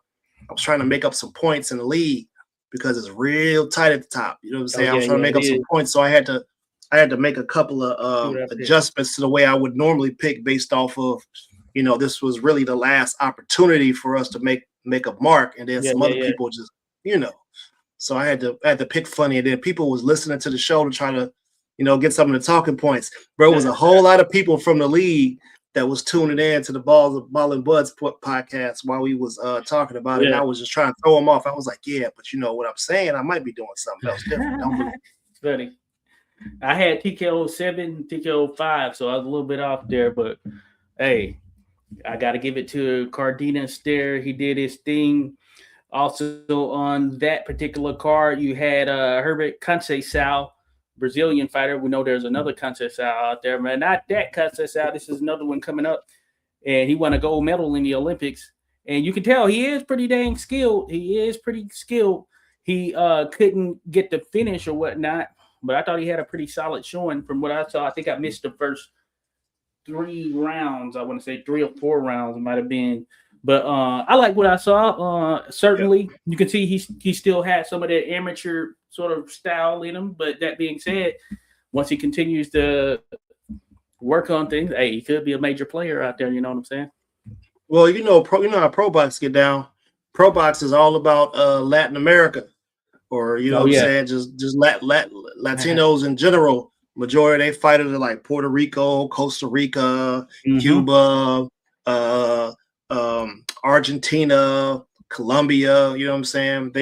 B: make up some points in the league because it's real tight at the top. You know what I'm saying? I was trying to make up some points, so I had to make a couple of adjustments to the way I would normally pick based off of, this was really the last opportunity for us to make a mark, and then some other people just, So I had to pick funny, and then people was listening to the show to try to, get some of the talking points. Bro, it was a whole lot of people from the league that was tuning in to the Ball and Buds podcast while we was talking about it. And I was just trying to throw them off. I was like, yeah, but you know what I'm saying? I might be doing something else different. Don't believe
A: it's funny. I had TKO 7, TKO 5, so I was a little bit off there, but hey, I got to give it to Cardenas there. He did his thing. Also on that particular card, you had Herbert Conceição, Brazilian fighter. We know there's another Conceição out there, man. Not that Conceição. This is another one coming up, and he won a gold medal in the Olympics. And you can tell he is pretty dang skilled. He is pretty skilled. He couldn't get the finish or whatnot, but I thought he had a pretty solid showing from what I saw. I think I missed the first 3 rounds. I want to say 3 or 4 rounds it might have been. But I like what I saw. Certainly, you can see he still had some of that amateur sort of style in him. But that being said, once he continues to work on things, hey, he could be a major player out there. You know what I'm saying?
B: Well, you know how pro box get down. Pro box is all about Latin America, or you know what I'm saying, just Latinos in general. Majority they fighters are like Puerto Rico, Costa Rica, Cuba, Argentina, Colombia. You know what I'm saying?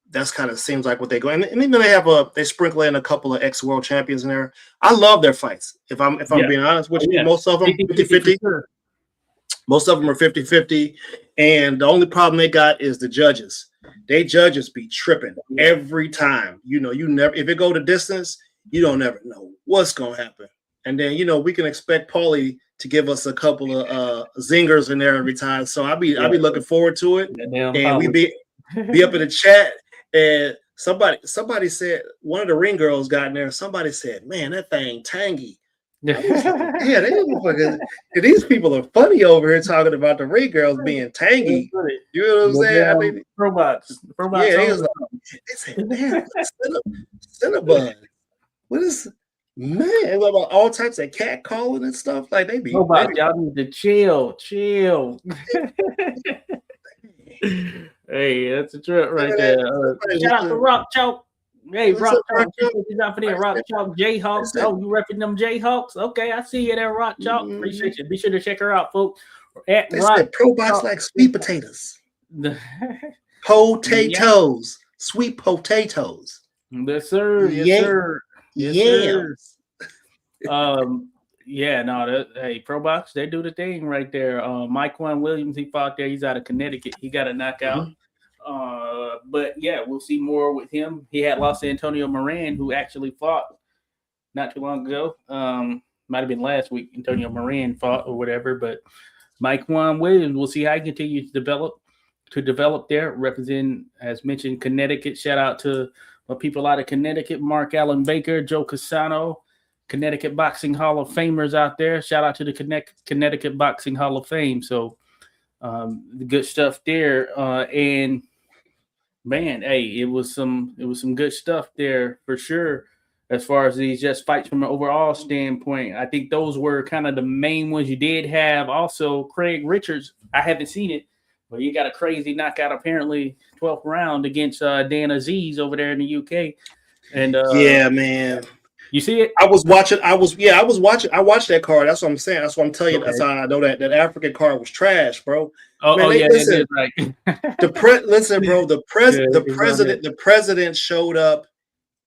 B: That's kind of seems like what they go, and even they sprinkle in a couple of ex-world champions in there. I love their fights. If I'm being honest with you, most of them 50-50. Most of them are 50-50, and the only problem they got is the judges. They judges be tripping every time. You know, you never, if it go to distance, you don't never know what's gonna happen. And then we can expect Paulie to give us a couple of zingers in there every time. So I'll be looking forward to it. And we be up in the chat, and somebody said, one of the ring girls got in there. Somebody said, "Man, that thing tangy." Like, yeah, these people are funny over here talking about the ring girls being tangy. You know what I'm saying? I mean,
A: robots.
B: Yeah, they said, "Man, Cinnabon. What is?" Man, what about all types of cat calling and stuff? Like they be
A: y'all need to chill. Hey, that's a trip right there. Shout out to Rock Chalk. Hey, Rock Chalk, Rock Chalk Jayhawks. Oh, you repping them Jayhawks? Okay, I see you there, Rock Chalk. Appreciate you. Be sure to check her out, folks.
B: They said pro box like sweet potatoes. Potatoes. Sweet potatoes.
A: Yes, sir. Yes, sir. Yes. Hey, Pro Box, they do the thing right there. Mike Juan Williams, he fought there. He's out of Connecticut. He got a knockout. But yeah, we'll see more with him. He had lost to Antonio Moran, who actually fought not too long ago. Might have been last week. Antonio Moran fought or whatever. But Mike Juan Williams, we'll see how he continues to develop there. Represent, as mentioned, Connecticut. Shout out to people out of Connecticut, Mark Allen Baker, Joe Casano, Connecticut Boxing Hall of Famers out there. Shout out to the Connecticut Boxing Hall of Fame. So the good stuff there. And man, hey, it was some good stuff there for sure. As far as these just fights from an overall standpoint, I think those were kind of the main ones. You did have also Craig Richards. I haven't seen it, but he got a crazy knockout apparently 12th round against Dan Aziz over there in the UK. And
B: yeah, man.
A: You see it?
B: I was watching. I watched that card. That's what I'm saying. That's what I'm telling you. Okay. That's how I know that African card was trash, bro.
A: Listen, right.
B: Listen, bro. The president showed up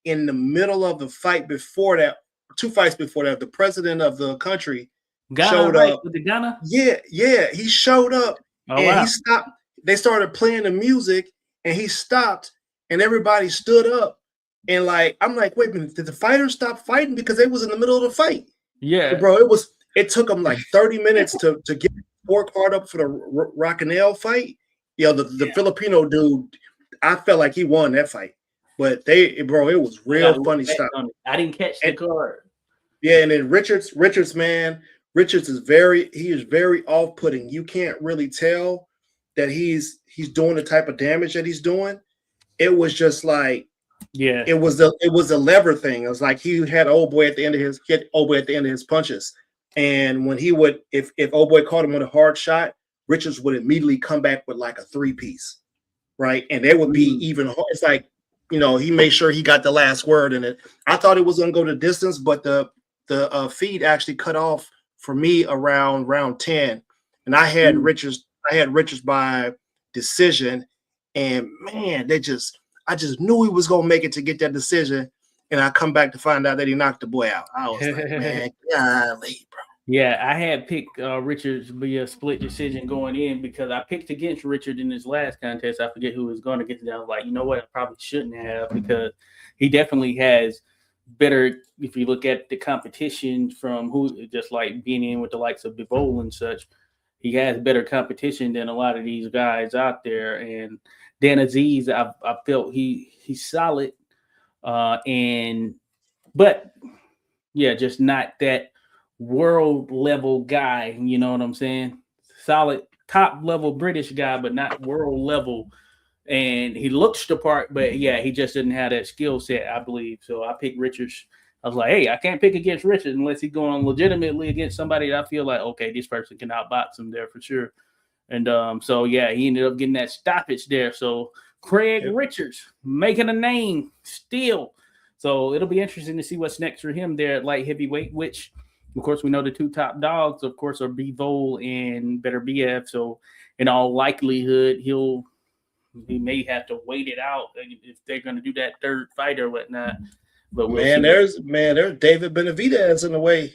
B: in the middle of the fight before that. 2 fights before that, the president of the country showed up.
A: With the Ghana?
B: Yeah. He showed up and he stopped. They started playing the music and he stopped and everybody stood up. And I'm like, wait a minute, did the fighters stop fighting because they was in the middle of the fight?
A: Yeah,
B: bro, it took them like 30 minutes to get the scorecard up for the Racanel fight. The Filipino dude, I felt like he won that fight. But it was real funny stuff.
A: I didn't catch the card.
B: Yeah, and then Richards, man, Richards is very off-putting. You can't really tell that he's doing the type of damage that he's doing. It was just like, yeah, it was a lever thing. It was like he had old boy at the end of his punches, and when he would, if old boy caught him with a hard shot, Richards would immediately come back with like a 3-piece, right? And they would be even. It's like he made sure he got the last word in it. I thought it was gonna go the distance, but the feed actually cut off for me around round 10, and I had Richards by decision, and man, I just knew he was gonna make it to get that decision, and I come back to find out that he knocked the boy out. I was like, man, golly, bro.
A: Yeah, I had picked Richard to be a split decision going in because I picked against Richard in his last contest. I forget who was going against him. I was like, you know what? I probably shouldn't have because he definitely has better. If you look at the competition from who, just like being in with the likes of Bivol and such, he has better competition than a lot of these guys out there. And Dan Aziz, I felt he's solid, and but yeah, just not that world level guy. You know what I'm saying? Solid top level British guy, but not world level. And he looks the part, but yeah, he just didn't have that skill set, I believe. So I picked Richards. I was like, hey, I can't pick against Richard unless he's going legitimately against somebody that I feel like, okay, this person can outbox him there for sure. And so yeah, he ended up getting that stoppage there. So Craig Richards making a name still. So it'll be interesting to see what's next for him there at light heavyweight, which of course we know the two top dogs, of course, are Bivol and Better BF. So in all likelihood, he may have to wait it out if they're going to do that third fight or whatnot. But we'll
B: there's David Benavidez in the way.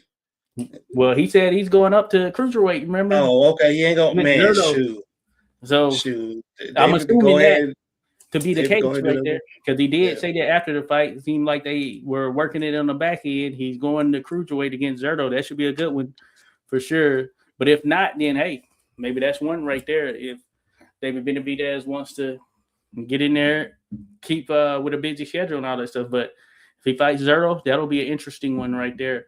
A: Well, he said he's going up to cruiserweight. Remember?
B: Oh, okay. He ain't going. Man, shoot.
A: So I'm assuming that to be the case right there, because he did say that after the fight, it seemed like they were working it on the back end. He's going to cruiserweight against Zerto. That should be a good one for sure. But if not, then hey, maybe that's one right there. If David Benavidez wants to get in there, keep with a busy schedule and all that stuff. But if he fights Zerto, that'll be an interesting one right there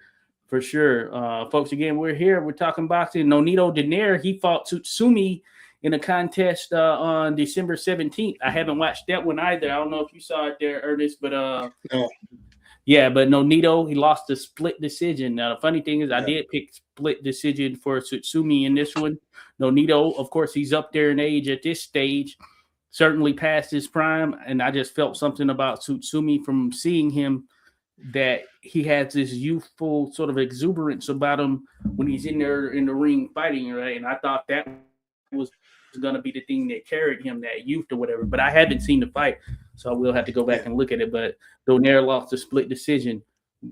A: for sure. Folks, again, we're here. We're talking boxing. Nonito Donaire, he fought Tsutsumi in a contest on December 17th. I haven't watched that one either. I don't know if you saw it there, Ernest, but
B: no.
A: Yeah, but Nonito, he lost a split decision. Now, the funny thing is I did pick split decision for Tsutsumi in this one. Nonito, of course, he's up there in age at this stage, certainly past his prime, and I just felt something about Tsutsumi from seeing him that he has this youthful sort of exuberance about him when he's in there in the ring fighting, right? And I thought that was going to be the thing that carried him, that youth or whatever. But I haven't seen the fight, so I will have to go back and look at it. But Donaire lost a split decision.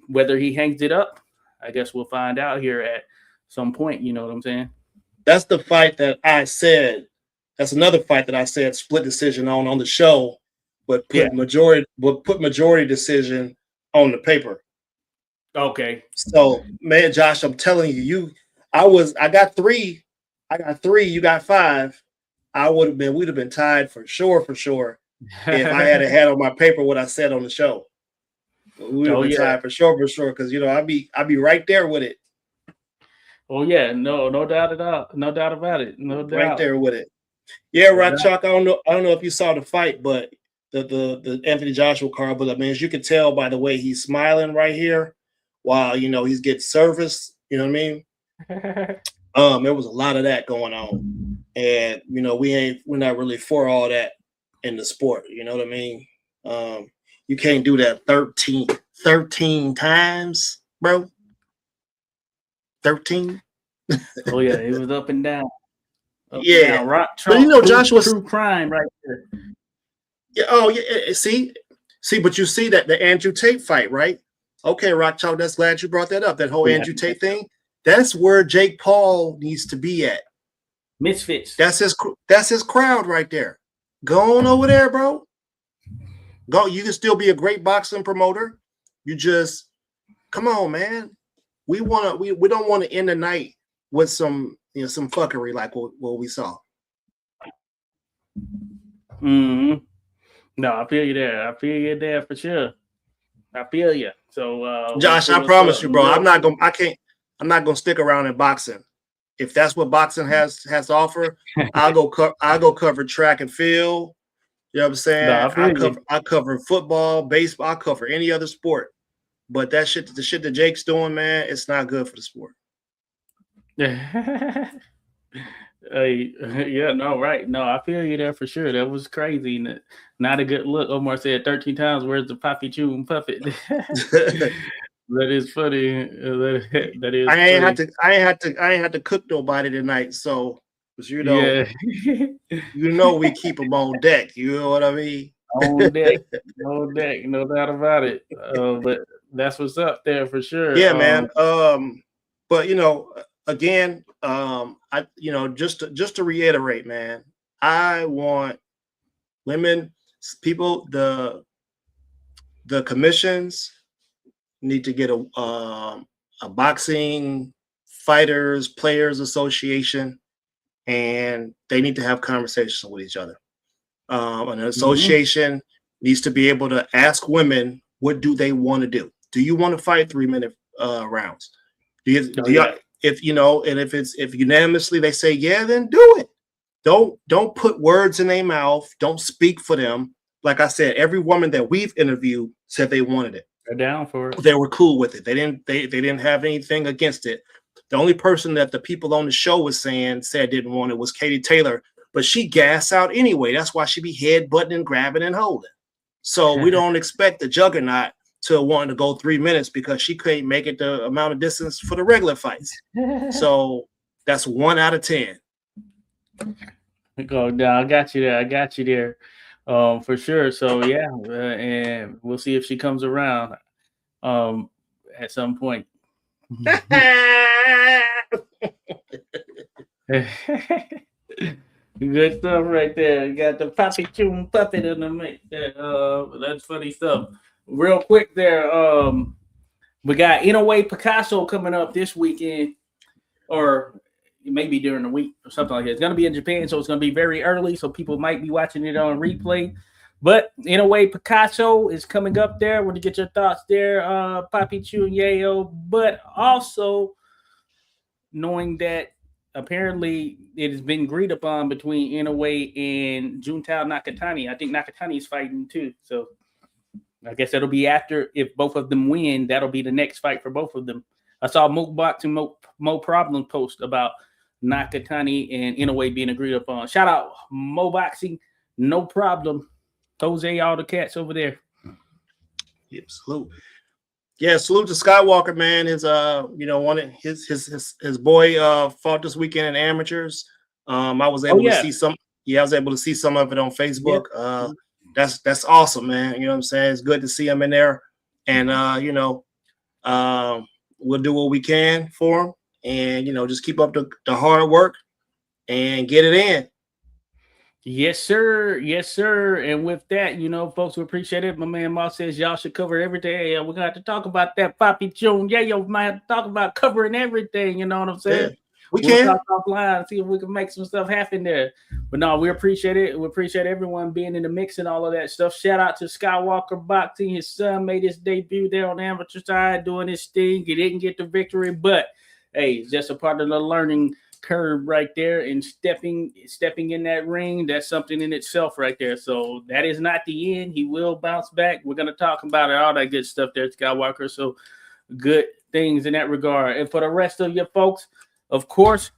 A: Whether he hangs it up, I guess we'll find out here at some point. You know what I'm saying?
B: That's the fight that I said. That's another fight that I said split decision on the show, but put majority decision on the paper.
A: Okay.
B: So, man, Josh, I'm telling you, I got three. You got 5. We'd have been tied for sure. If I had on my paper what I said on the show. We would have been tied for sure. Because I'd be right there with it.
A: Oh yeah, no doubt at all. No doubt about it. No doubt.
B: Right there with it. Yeah, Rock Chalk. I don't know if you saw the fight, but the Anthony Joshua card, but I mean, as you can tell by the way he's smiling right here, while he's getting service. You know what I mean? There was a lot of that going on, and we're not really for all that in the sport. You know what I mean? You can't do that 13 times, bro. 13.
A: Oh yeah, it was up and down.
B: Down.
A: Rock,
B: but Joshua's
A: true crime right there.
B: Yeah. Oh yeah. See, but you see that the Andrew Tate fight, right? Okay, Rock Chalk. That's glad you brought that up. That whole Andrew Tate thing. That's where Jake Paul needs to be at.
A: Misfits.
B: That's his crowd right there. Go on over there, bro. Go. You can still be a great boxing promoter. You just come on, man. We don't want to end the night with some some fuckery like what we saw.
A: Mm-hmm. No, I feel you there for sure. I feel you. So
B: Josh, I promise you, bro, I'm not gonna stick around in boxing. If that's what boxing has to offer, I'll go cover track and field. You know what I'm saying?
A: No,
B: I cover football, baseball, I cover any other sport. But the shit that Jake's doing, man, it's not good for the sport.
A: Yeah, no, right. No, I feel you there for sure. That was crazy. Not a good look. Omar said 13 times, where's the Poppy Chew and Puppet? That is funny. That is
B: I ain't had to cook nobody tonight, so we keep them on deck. You know what I mean?
A: On deck, no doubt about it. But that's what's up there for sure.
B: Yeah, man. But again, I just to reiterate, man, I want women, people, the commissions need to get a boxing fighters players association, and they need to have conversations with each other. An association needs to be able to ask women, what do they want to do? Do you want to fight 3-minute rounds? If if unanimously they say yeah, then do it. Don't put words in their mouth. Don't speak for them. Like I said, every woman that we've interviewed said they wanted it.
A: They're down for it.
B: They were cool with it. They didn't have anything against it. The only person that the people on the show was said didn't want it was Katie Taylor, but she gassed out anyway. That's why she be headbutting and grabbing and holding. So we don't expect the Juggernaut to want to go 3 minutes because she couldn't make it the amount of distance for the regular fights. So that's 1 out of 10.
A: Go down. I got you there. For sure. So yeah, and we'll see if she comes around at some point. Good stuff right there. You got the Poppy Tune puppet in the mix. That's funny stuff. Real quick there, we got Inouye Picasso coming up this weekend, or maybe during the week or something like that. It's going to be in Japan, so it's going to be very early, so people might be watching it on replay. But Inouye Picasso is coming up there. Want to get your thoughts there, Poppy Tune Yayo. But also knowing that apparently it has been agreed upon between Inouye and Juntao Nakatani. I think Nakatani is fighting too. So I guess that'll be after, if both of them win, that'll be the next fight for both of them. I saw Mo Problem post about Nakatani and Inouye being agreed upon. Shout out Mo Boxing, no problem. Jose, all the cats over there.
B: Yep, salute. Yeah, salute to Skywalker, man. His one of his boy fought this weekend in amateurs. I was able to see some. Yeah, I was able to see some of it on Facebook. Yeah. That's awesome, man. You know what I'm saying? It's good to see him in there, and we'll do what we can for him, and just keep up the hard work and get it in.
A: Yes, sir. Yes, sir. And with that, folks, we appreciate it. My man Moss says y'all should cover everything. Yeah, we're gonna have to talk about that, Poppy Tune. Yeah, you might have to talk about covering everything. You know what I'm saying?
B: Yeah, we'll can
A: talk offline, see if we can make some stuff happen there. But no, we appreciate it. We appreciate everyone being in the mix and all of that stuff. Shout out to Skywalker Boxing. His son made his debut there on the amateur side, doing his thing. He didn't get the victory, but hey, it's just a part of the learning curve right there, and stepping in that ring, that's something in itself right there. So that is not the end. He will bounce back. We're going to talk about it, all that good stuff there, Skywalker. So good things in that regard. And for the rest of you folks, of course,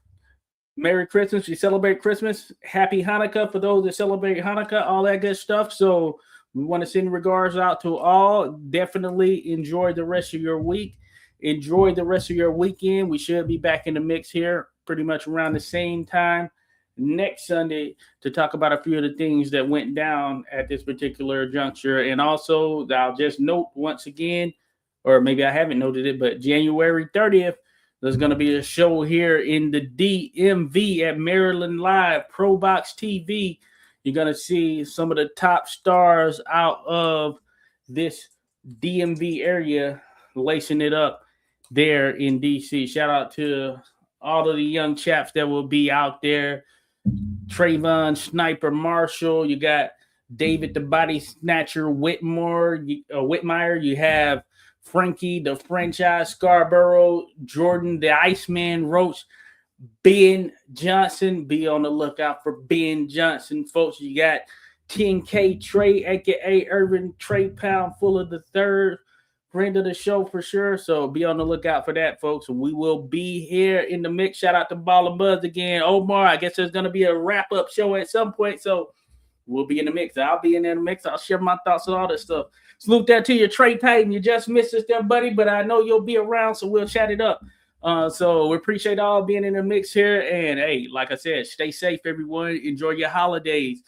A: Merry Christmas. We celebrate Christmas. Happy Hanukkah for those that celebrate Hanukkah, all that good stuff. So we want to send regards out to all. Definitely enjoy the rest of your week. Enjoy the rest of your weekend. We should be back in the mix here pretty much around the same time next Sunday to talk about a few of the things that went down at this particular juncture. And also, I'll just note once again, or maybe I haven't noted it, but January 30th, there's going to be a show here in the DMV at Maryland Live, Pro Box TV. You're going to see some of the top stars out of this DMV area lacing it up there in DC. Shout out to all of the young chaps that will be out there. Trayvon Sniper Marshall. You got David the Body Snatcher Whitmire. You have Frankie the Franchise Scarborough. Jordan the Iceman Roach. Ben Johnson. Be on the lookout for Ben Johnson, folks. You got 10K Trey, a.k.a. Irvin Trey Pound Fuller the third. Friend of the show for sure. So be on the lookout for that, folks. We will be here in the mix. Shout out to Ball and Buzz again. Omar, I guess there's going to be a wrap-up show at some point. So we'll be in the mix. I'll be in the mix. I'll share my thoughts on all this stuff. Salute that to you, Trey Titan. You just missed us there, buddy, but I know you'll be around, so we'll chat it up. So we appreciate all being in the mix here. And, hey, like I said, stay safe, everyone. Enjoy your holidays.